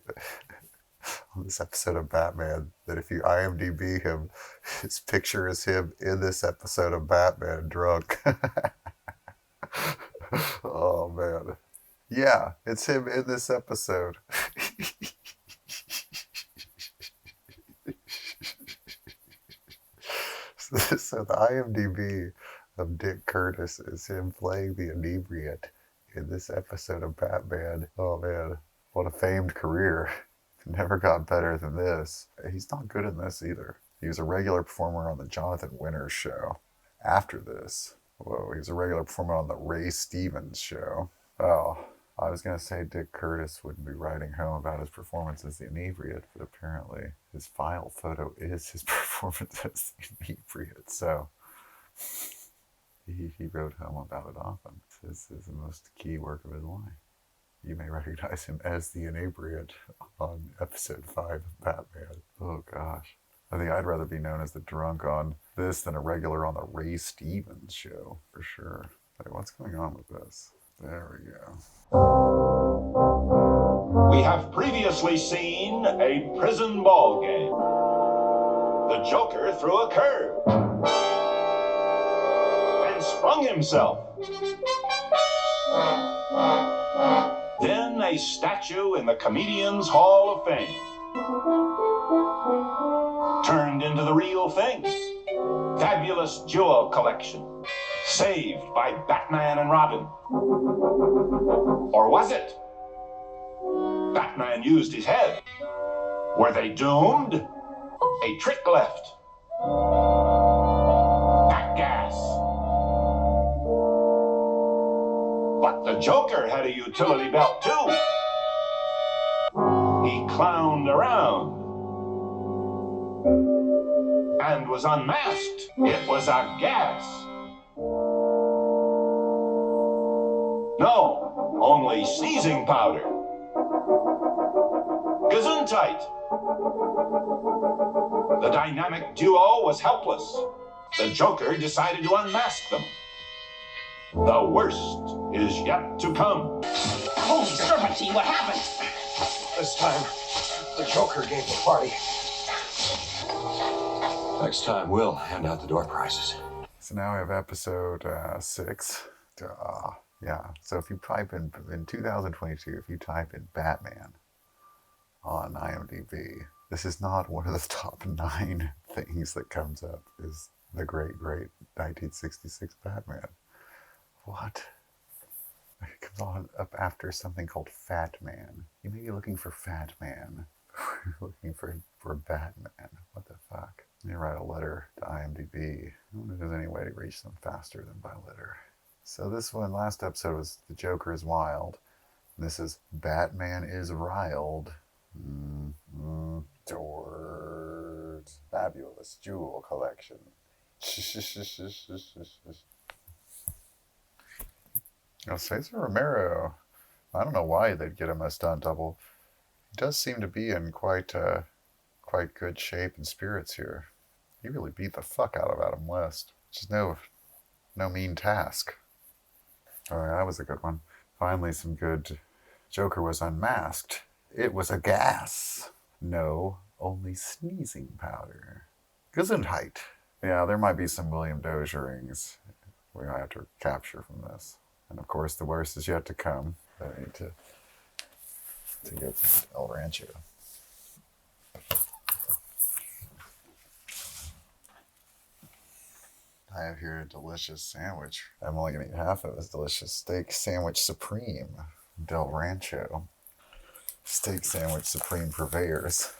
[SPEAKER 4] On this episode of Batman, that if you IMDb him, his picture is him in this episode of Batman drunk. Oh man. Yeah, it's him in this episode. So the IMDb of Dick Curtis is him playing the inebriate in this episode of Batman. Oh man, what a famed career. Never got better than this. He's not good in this either. He was a regular performer on the Jonathan Winters show. After this, he was a regular performer on the Ray Stevens show. Oh, I was going to say Dick Curtis wouldn't be writing home about his performance as the inebriate, but apparently his file photo is his performance as the inebriate. So he wrote home about it often. This is the most key work of his life. You may recognize him as the inebriate on episode 5 of Batman. Oh gosh. I think I'd rather be known as the drunk on this than a regular on the Ray Stevens show, for sure. Wait, what's going on with this? There we go.
[SPEAKER 1] We have previously seen a prison ball game. The Joker threw a curve and sprung himself. Then a statue in the Comedians Hall of Fame turned into the real thing. Fabulous jewel collection, saved by Batman and Robin. Or was it? Batman used his head. Were they doomed? A trick left. Bat gas. But the Joker had a utility belt too. He clowned around and was unmasked. It was a gas. No, only sneezing powder. Gesundheit. The dynamic duo was helpless. The Joker decided to unmask them. The worst is yet to come.
[SPEAKER 5] Holy serpentine, what happened?
[SPEAKER 2] This time, the Joker gave the party. Next time, we'll hand out the door prizes.
[SPEAKER 4] So now we have episode 6. Yeah, so if you type in 2022, if you type in Batman on IMDb, this is not one of the top 9 things that comes up, is the great 1966 Batman. What? It comes on up after something called Fat Man. You may be looking for Fat Man. Looking for Batman. What the fuck? Let me write a letter to IMDb. I wonder if there's any way to reach them faster than by letter. So this one, last episode was The Joker is Wild. And this is Batman is Riled. Towards fabulous jewel collection. Now, Cesar Romero, I don't know why they'd get him a stunt double. He does seem to be in quite good shape and spirits here. He really beat the fuck out of Adam West. Just no mean task. All right, that was a good one. Finally, some good. Joker was unmasked. It was a gas. No, only sneezing powder. Gesundheit. Yeah, there might be some William Dozier rings we have to capture from this. And of course, the worst is yet to come. I need to get some El Rancho. I have here a delicious sandwich. I'm only going to eat half of this delicious steak sandwich supreme. Del Rancho. Steak sandwich supreme purveyors.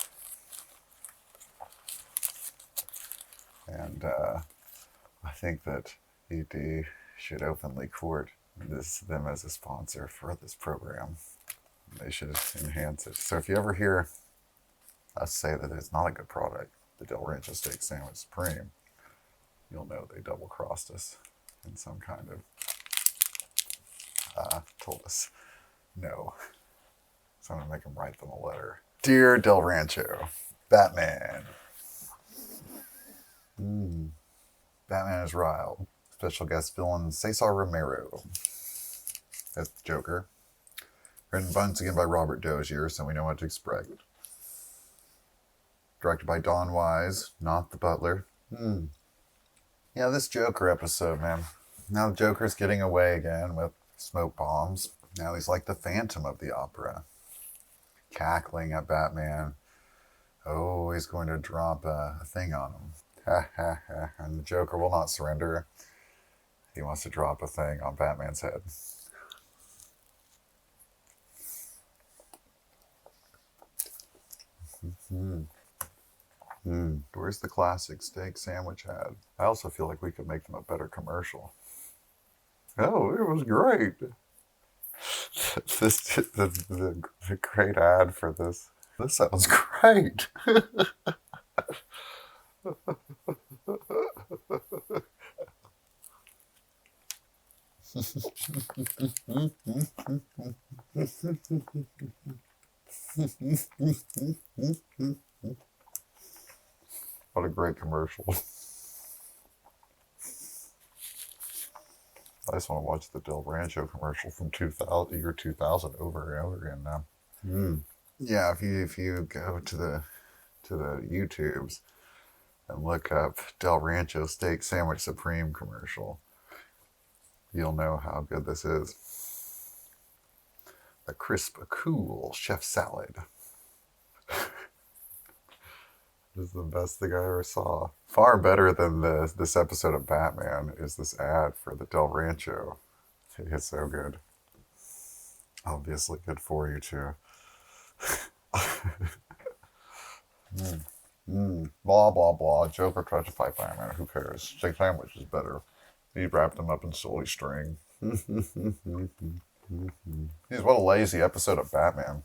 [SPEAKER 4] And I think that ED should openly court them as a sponsor for this program. They should enhance it. So if you ever hear us say that it's not a good product, the Del Rancho Steak Sandwich Supreme, you'll know they double-crossed us in some kind of, told us no. So I'm going to make them write them a letter. Dear Del Rancho, Batman. Batman is Riled. Special guest villain Cesar Romero as the Joker. Written once again by Robert Dozier, so we know what to expect. Directed by Don Wise, not the butler. Yeah, this Joker episode, man. Now the Joker's getting away again with smoke bombs. Now he's like the Phantom of the Opera. Cackling at Batman. Oh, he's going to drop a thing on him. Ha ha ha. And the Joker will not surrender. He wants to drop a thing on Batman's head. Where's the classic steak sandwich ad? I also feel like we could make them a better commercial. Oh, it was great. The great ad for this. This sounds great. What a great commercial. I just want to watch the Del Rancho commercial from year 2000 over and over again now. Yeah, if you go to the YouTubes and look up Del Rancho Steak Sandwich Supreme commercial, you'll know how good this is. The crisp, cool chef salad. This is the best thing I ever saw. Far better than this episode of Batman is this ad for the Del Rancho. It's so good. Obviously good for you too. Blah, blah, blah. Joker tried to fight Batman. Who cares? Steak sandwich is better. He wrapped him up in silly string. Jeez, what a lazy episode of Batman.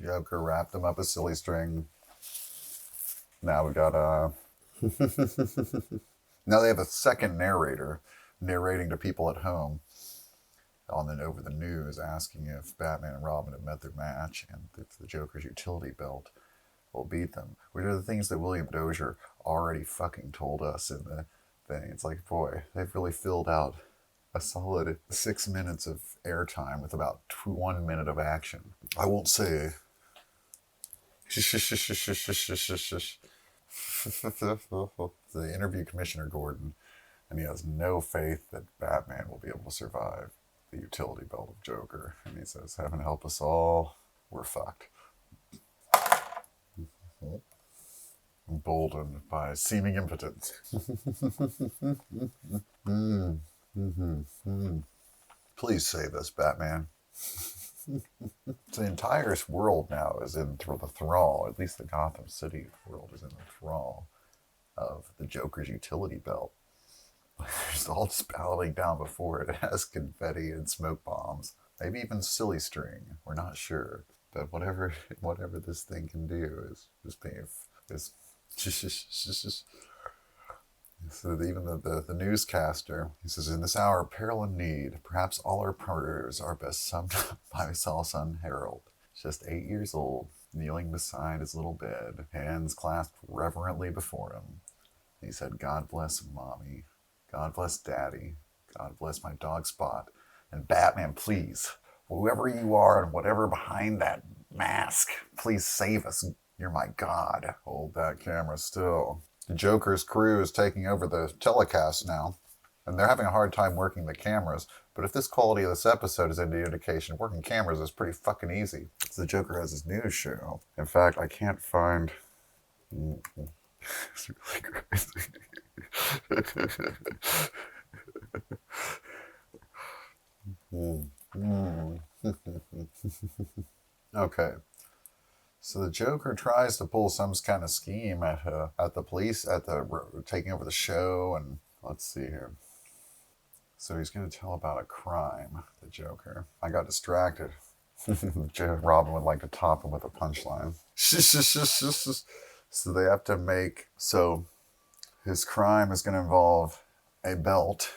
[SPEAKER 4] Joker wrapped him up in silly string. Now we got now they have a second narrator narrating to people at home over the news, asking if Batman and Robin have met their match and if the Joker's utility belt will beat them. Which are the things that William Dozier already fucking told us in the thing. It's like, boy, they've really filled out a solid 6 minutes of airtime with about 1 minute of action. I won't say. They interview Commissioner Gordon, and he has no faith that Batman will be able to survive the utility belt of Joker. And he says, heaven help us all, we're fucked. Emboldened by seeming impotence. Please save us, Batman. The entire world now is in the thrall, at least the Gotham City world is in the thrall of the Joker's utility belt. It's all just battling down before it. It has confetti and smoke bombs, maybe even silly string. We're not sure, but whatever this thing can do is so even the newscaster, he says, in this hour of peril and need, perhaps all our prayers are best summed up by Saul's son Harold, just 8 years old, kneeling beside his little bed, hands clasped reverently before him. He said, God bless Mommy, God bless Daddy, God bless my dog Spot, and Batman, please, whoever you are and whatever behind that mask, please save us. You're my God. Hold that camera still. The Joker's crew is taking over the telecast now, and they're having a hard time working the cameras. But if this quality of this episode is any indication, working cameras is pretty fucking easy. So the Joker has his news show. In fact, I can't find... It's really crazy. Okay. So the Joker tries to pull some kind of scheme at the police, taking over the show, and let's see here. So he's going to tell about a crime, the Joker. I got distracted. Robin would like to top him with a punchline. So they have to so his crime is going to involve a belt.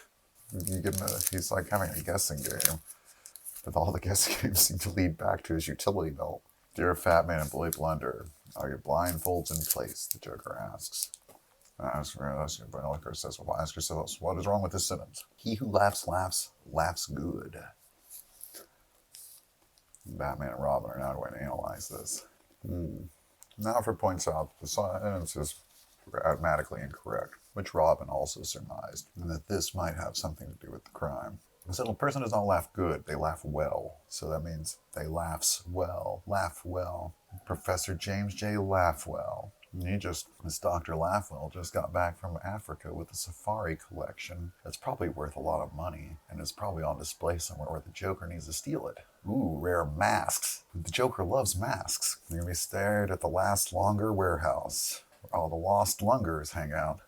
[SPEAKER 4] He's like having a guessing game, but all the guessing games seem to lead back to his utility belt. Dear Fat Man and Bully Blunder, are your blindfolds in place? The Joker asks. Says, well, ask yourself, what is wrong with this sentence? He who laughs, laughs good. Batman and Robin are now going to analyze this. Alfred points out the sentence is grammatically incorrect, which Robin also surmised, and that this might have something to do with the crime. So a person does not laugh good, they laugh well. So that means they laugh well. Professor James J. Laughwell. This Dr. Laughwell just got back from Africa with a safari collection that's probably worth a lot of money, and it's probably on display somewhere where the Joker needs to steal it. Ooh, rare masks. The Joker loves masks. They're going to be stared at the last longer warehouse. where all the lost lungers hang out.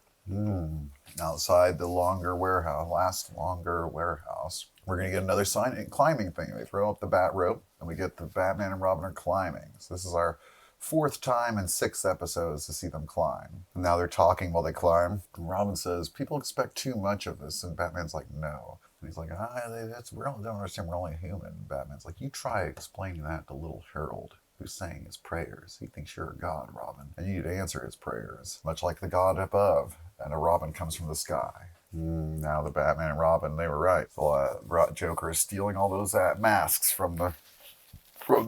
[SPEAKER 4] Outside the last longer warehouse. We're going to get another climbing thing. They throw up the bat rope, and we get the Batman and Robin are climbing. So this is our 4th time in 6 episodes to see them climb. And now they're talking while they climb. And Robin says, people expect too much of this. And Batman's like, no. And he's like, that's real. I don't understand. We're only human. And Batman's like, you try explaining that to little Harold, who's saying his prayers. He thinks you're a god, Robin, and you need to answer his prayers, much like the god above. And a Robin comes from the sky. Now the Batman and Robin, they were right. So Joker is stealing all those masks from the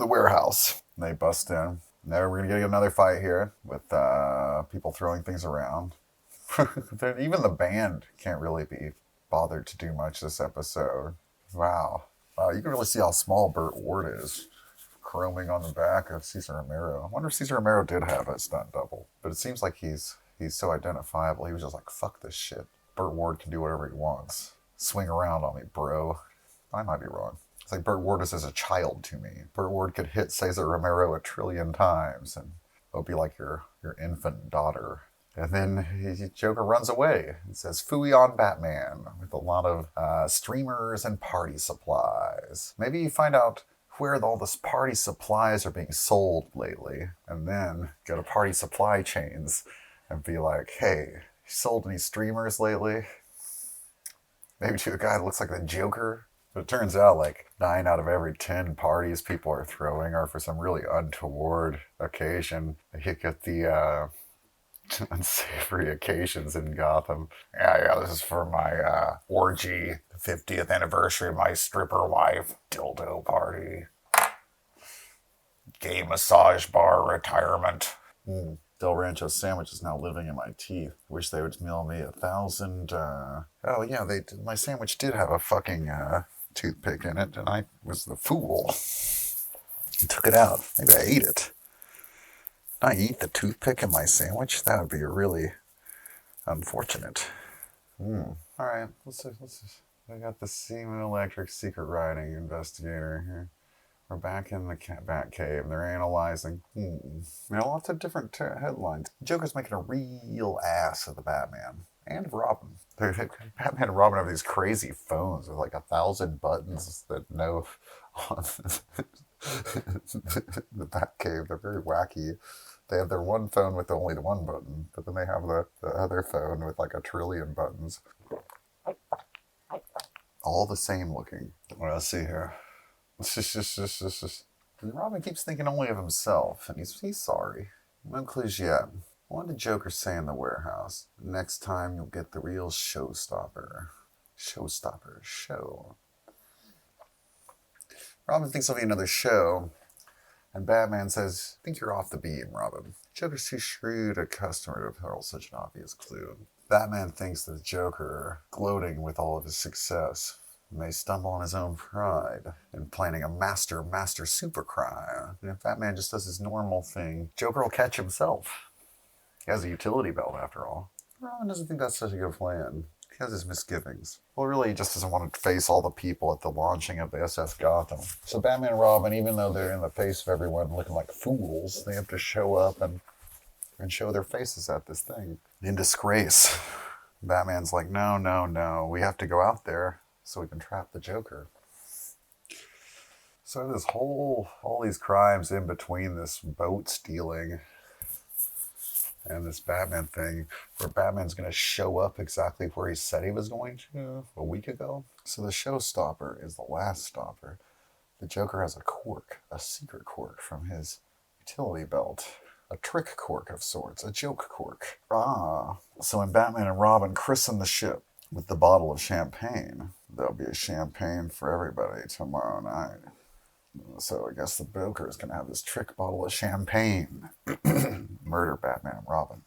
[SPEAKER 4] warehouse. And they bust in. Now we're going to get another fight here with people throwing things around. Even the band can't really be bothered to do much this episode. Wow. You can really see how small Burt Ward is, chroming on the back of Cesar Romero. I wonder if Cesar Romero did have a stunt double. But it seems like he's so identifiable. He was just like, fuck this shit. Burt Ward can do whatever he wants. Swing around on me, bro. I might be wrong. It's like Burt Ward is as a child to me. Burt Ward could hit Cesar Romero 1 trillion times, and it'll be like your infant daughter. And then Joker runs away and says, "Phooey on Batman," with a lot of streamers and party supplies. Maybe you find out where all this party supplies are being sold lately, and then go to party supply chains and be like, hey, you sold any streamers lately? Maybe to a guy that looks like the Joker. But it turns out like 9 out of every 10 parties people are throwing are for some really untoward occasion. You get the unsavory occasions in Gotham. Yeah, this is for my orgy, 50th anniversary of my stripper wife, dildo party, gay massage bar retirement. Del Rancho sandwich is now living in my teeth. Wish they would mail me 1,000. Oh yeah, my sandwich did have a fucking toothpick in it, and I was the fool. I took it out. Maybe I ate it. Did I eat the toothpick in my sandwich? That would be really unfortunate. All right, let's I got the Seaman Electric secret writing investigator here. We're back in the Bat Cave. They're analyzing. Now, lots of different headlines. Joker's making a real ass of the Batman and Robin. Batman and Robin have these crazy phones with like 1,000 buttons that know on the Bat Cave. They're very wacky. They have their one phone with only the one button, but then they have the other phone with like 1 trillion buttons. All the same looking. Let's see here. Robin keeps thinking only of himself, and he's sorry. No clues yet. What did Joker say in the warehouse? Next time you'll get the real showstopper. Show. Robin thinks there'll be another show, and Batman says, "I think you're off the beam, Robin." Joker's too shrewd a customer to hurl such an obvious clue. Batman thinks that the Joker, gloating with all of his success, may stumble on his own pride in planning a master super crime. And if Batman just does his normal thing, Joker will catch himself. He has a utility belt, after all. Robin doesn't think that's such a good plan. He has his misgivings. Well, really, he just doesn't want to face all the people at the launching of the SS Gotham. So Batman and Robin, even though they're in the face of everyone looking like fools, they have to show up and show their faces at this thing. In disgrace. Batman's like, no, we have to go out there so we can trap the Joker. So there's all these crimes in between this boat stealing and this Batman thing, where Batman's going to show up exactly where he said he was going to a week ago. So the showstopper is the last stopper. The Joker has a cork, a secret cork from his utility belt. A trick cork of sorts, a joke cork. So when Batman and Robin christen the ship with the bottle of champagne, there'll be a champagne for everybody tomorrow night. So I guess the Joker is going to have this trick bottle of champagne. Murder Batman and Robin.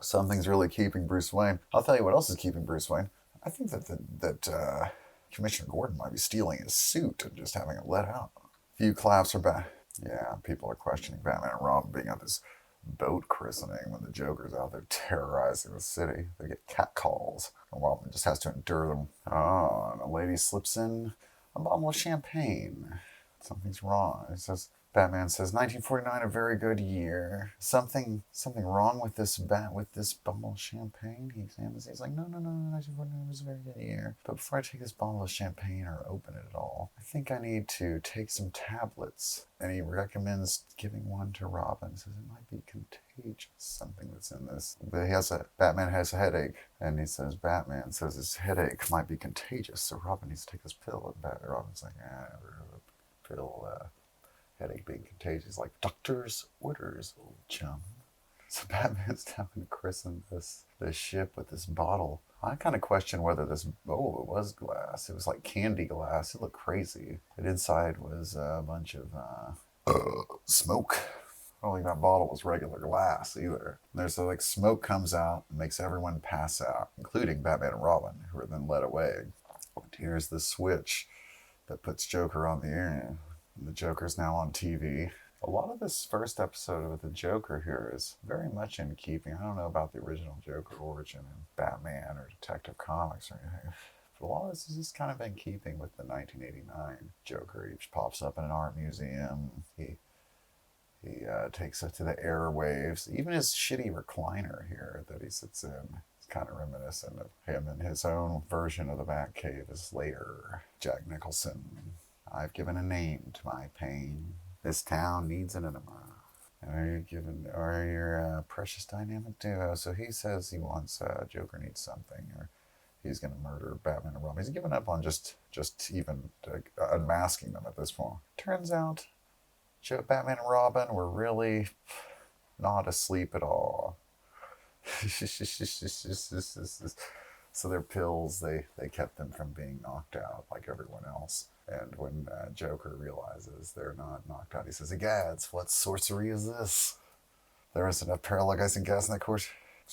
[SPEAKER 4] Something's really keeping Bruce Wayne. I'll tell you what else is keeping Bruce Wayne. I think that Commissioner Gordon might be stealing his suit and just having it let out. Few claps are back. Yeah, people are questioning Batman and Robin being at this boat christening when the Joker's out there terrorizing the city. They get catcalls, and Robin just has to endure them. And a lady slips in a bottle of champagne. Something's wrong. It says, Batman says, 1949, a very good year. Something wrong with this bottle of champagne? He examines it. He's like, no, 1949 was a very good year. But before I take this bottle of champagne or open it at all, I think I need to take some tablets. And he recommends giving one to Robin. He says it might be contagious, something that's in this. But Batman has a headache. And he says, Batman says his headache might be contagious, so Robin needs to take this pill. And Robin's like, pill, headache being contagious, like doctor's orders, old chum. So Batman's having to christen this ship with this bottle. I kind of question whether it was glass. It was like candy glass. It looked crazy. And inside was a bunch of smoke. I don't think that bottle was regular glass either. There's like smoke comes out and makes everyone pass out, including Batman and Robin, who are then led away. And here's the switch that puts Joker on the air. And the Joker's now on TV. A lot of this first episode with the Joker here is very much in keeping. I don't know about the original Joker origin in Batman or Detective Comics or anything. But a lot of this is just kind of in keeping with the 1989 Joker. He pops up in an art museum. He takes it to the airwaves. Even his shitty recliner here that he sits in is kind of reminiscent of him in his own version of the Batcave as later. Jack Nicholson. I've given a name to my pain. This town needs an enema. Are your precious dynamic duo? So he says he wants Joker needs something, or he's going to murder Batman and Robin. He's given up on just even unmasking them at this point. Turns out Batman and Robin were really not asleep at all. So their pills, they kept them from being knocked out like everyone else. And when Joker realizes they're not knocked out, he says, "Egads, what sorcery is this? There isn't enough paralyzing gas in that course.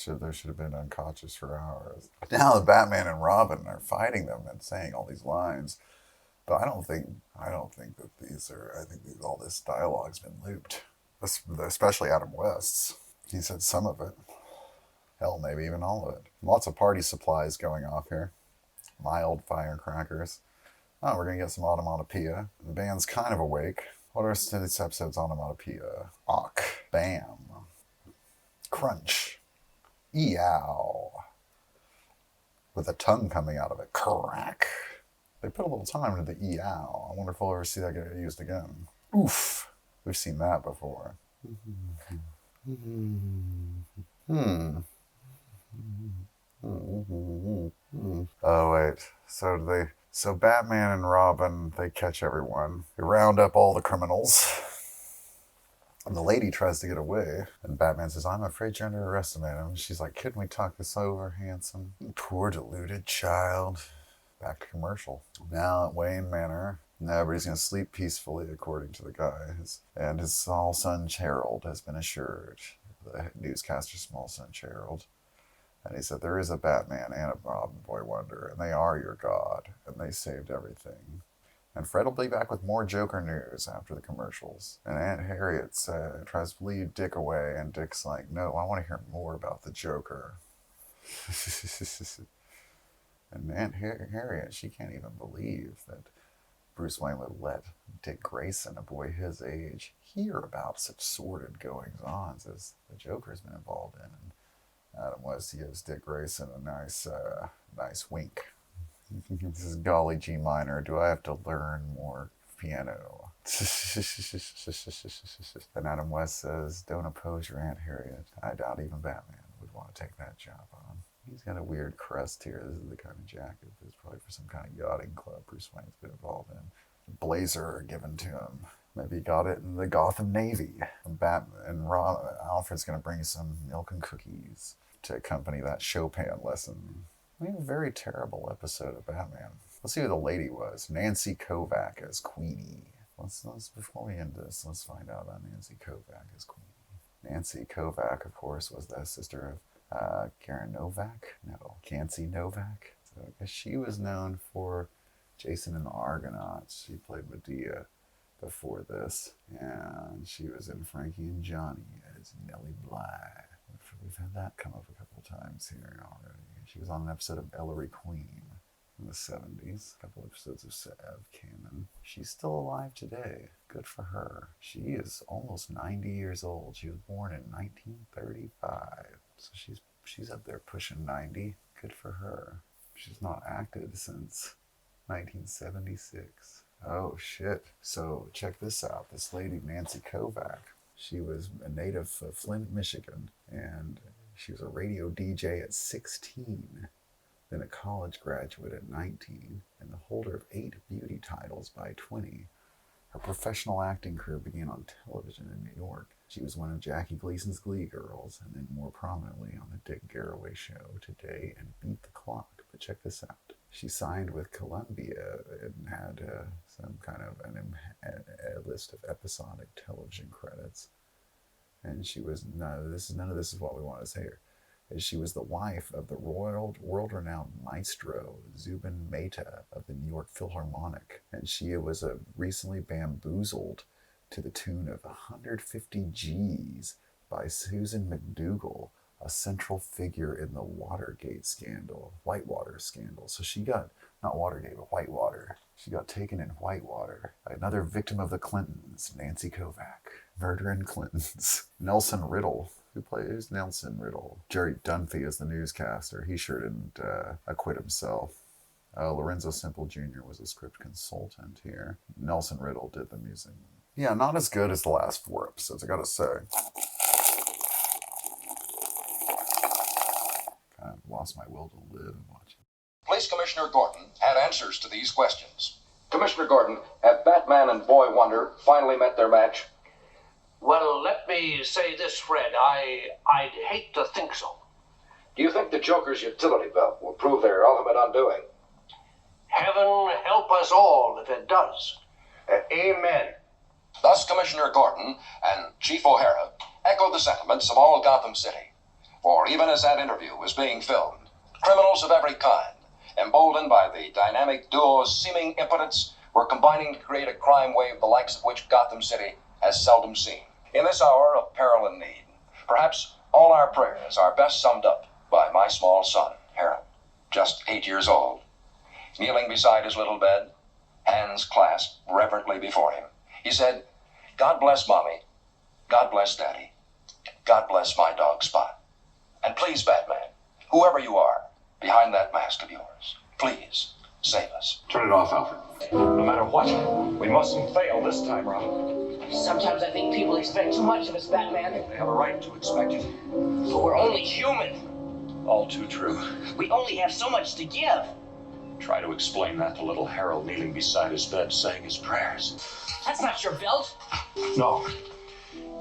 [SPEAKER 4] There should have been unconscious for hours." Now the Batman and Robin are fighting them and saying all these lines. But I don't think that these are. I think all this dialogue's been looped, especially Adam West's. He said some of it. Hell, maybe even all of it. Lots of party supplies going off here. Mild firecrackers. Oh, we're gonna get some onomatopoeia. The band's kind of awake. What are this episode's onomatopoeia? Awk. Bam. Crunch. Eow. With a tongue coming out of it. Crack. They put a little time into the eow. I wonder if we'll ever see that get used again. Oof. We've seen that before. Oh, wait. So Batman and Robin, they catch everyone. They round up all the criminals. And the lady tries to get away. And Batman says, "I'm afraid you're underestimating him." She's like, "Couldn't we talk this over, handsome?" Poor deluded child. Back to commercial. Now at Wayne Manor, everybody's going to sleep peacefully, according to the guy. And his small son, Harold, has been assured. The newscaster's small son, Harold. And he said, "There is a Batman and a Robin Boy Wonder, and they are your god, and they saved everything." And Fred will be back with more Joker news after the commercials. And Aunt Harriet tries to lead Dick away, and Dick's like, "No, I want to hear more about the Joker." And Aunt Harriet, she can't even believe that Bruce Wayne would let Dick Grayson, a boy his age, hear about such sordid goings-ons as the Joker's been involved in. And Adam West gives Dick Grayson a nice wink. This is golly G minor. Do I have to learn more piano? And Adam West says, "Don't oppose your Aunt Harriet. I doubt even Batman would want to take that job on." He's got a weird crest here. This is the kind of jacket that's probably for some kind of yachting club Bruce Wayne's been involved in. Blazer given to him. Maybe he got it in the Gotham Navy. And Alfred's going to bring some milk and cookies to accompany that Chopin lesson. We have a very terrible episode of Batman. Let's see who the lady was. Nancy Kovac as Queenie. Let's before we end this, let's find out about Nancy Kovac as Queenie. Nancy Kovac, of course, was the sister of Karen Novak? No, Kancy Novak. So I guess she was known for Jason and the Argonauts. She played Medea before this. And she was in Frankie and Johnny as Nellie Bly. We've had that come up a couple of times here already. She was on an episode of Ellery Queen. in the 70s. A couple episodes of canon. She's still alive today. Good for her. She is almost 90 years old. She was born in 1935. So she's up there pushing 90. Good for her. She's not acted since 1976. Oh shit. So check this out. This lady, Nancy Kovac, she was a native of Flint, Michigan, and she was a radio DJ at 16, then a college graduate at 19, and the holder of 8 beauty titles by 20. Her professional acting career began on television in New York. She was one of Jackie Gleason's Glee Girls, and then more prominently on the Dick Garraway Show, Today, and Beat the Clock. But check this out. She signed with Columbia and had some kind of a list of episodic television credits. And she was, none of this is what we want to say here. She was the wife of the world-renowned maestro Zubin Mehta of the New York Philharmonic, and she was recently bamboozled to the tune of 150 G's by Susan McDougal, a central figure in the Whitewater scandal. So she got, not Watergate, but Whitewater. She got taken in Whitewater. Another victim of the Clintons, Nancy Kovac. Murdering Clintons. Nelson Riddle. Who plays Nelson Riddle? Jerry Dunphy is the newscaster. He sure didn't acquit himself. Lorenzo Simple Jr. was a script consultant here. Nelson Riddle did the music. Yeah, not as good as the last 4 episodes, I gotta say. Kind of lost my will to live and watch it.
[SPEAKER 7] Police Commissioner Gordon had answers to these questions. Commissioner Gordon, have Batman and Boy Wonder finally met their match?
[SPEAKER 8] Well, let me say this, Fred. I'd hate to think so.
[SPEAKER 7] Do you think the Joker's utility belt will prove their ultimate undoing?
[SPEAKER 8] Heaven help us all if it does.
[SPEAKER 7] Amen. Thus, Commissioner Gordon and Chief O'Hara echoed the sentiments of all Gotham City. For even as that interview was being filmed, criminals of every kind, emboldened by the dynamic duo's seeming impotence, were combining to create a crime wave the likes of which Gotham City has seldom seen. In this hour of peril and need, perhaps all our prayers are best summed up by my small son, Harold, just 8 years old. Kneeling beside his little bed, hands clasped reverently before him, he said, "God bless Mommy, God bless Daddy, God bless my dog Spot. And please, Batman, whoever you are behind that mask of yours, please save us."
[SPEAKER 2] Turn it off, Alfred. No matter what, we mustn't fail this time, Rob.
[SPEAKER 9] Sometimes I think people expect too much of us, Batman.
[SPEAKER 2] They have a right to expect it.
[SPEAKER 9] But we're only human.
[SPEAKER 2] All too true.
[SPEAKER 9] We only have so much to give.
[SPEAKER 2] Try to explain that to little Harold kneeling beside his bed saying his prayers.
[SPEAKER 9] That's not your belt.
[SPEAKER 2] No.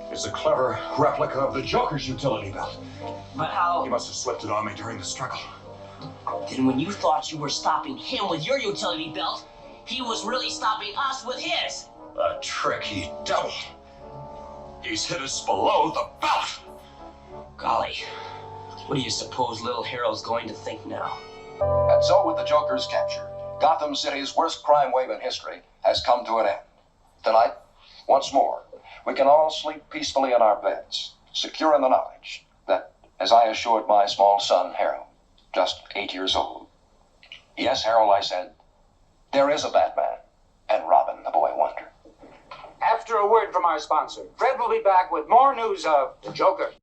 [SPEAKER 2] It's a clever replica of the Joker's utility belt.
[SPEAKER 9] But how?
[SPEAKER 2] He must have slipped it on me during the struggle.
[SPEAKER 9] Then when you thought you were stopping him with your utility belt, he was really stopping us with his.
[SPEAKER 2] A trick he doubled. He's hit us below the belt.
[SPEAKER 9] Golly, what do you suppose little Harold's going to think now?
[SPEAKER 7] And so with the Joker's capture, Gotham City's worst crime wave in history has come to an end. Tonight, once more, we can all sleep peacefully in our beds, secure in the knowledge that, as I assured my small son, Harold, just 8 years old, "Yes, Harold," I said, "there is a Batman and Robin the Boy Wonder."
[SPEAKER 8] After a word from our sponsor, Fred will be back with more news of the Joker.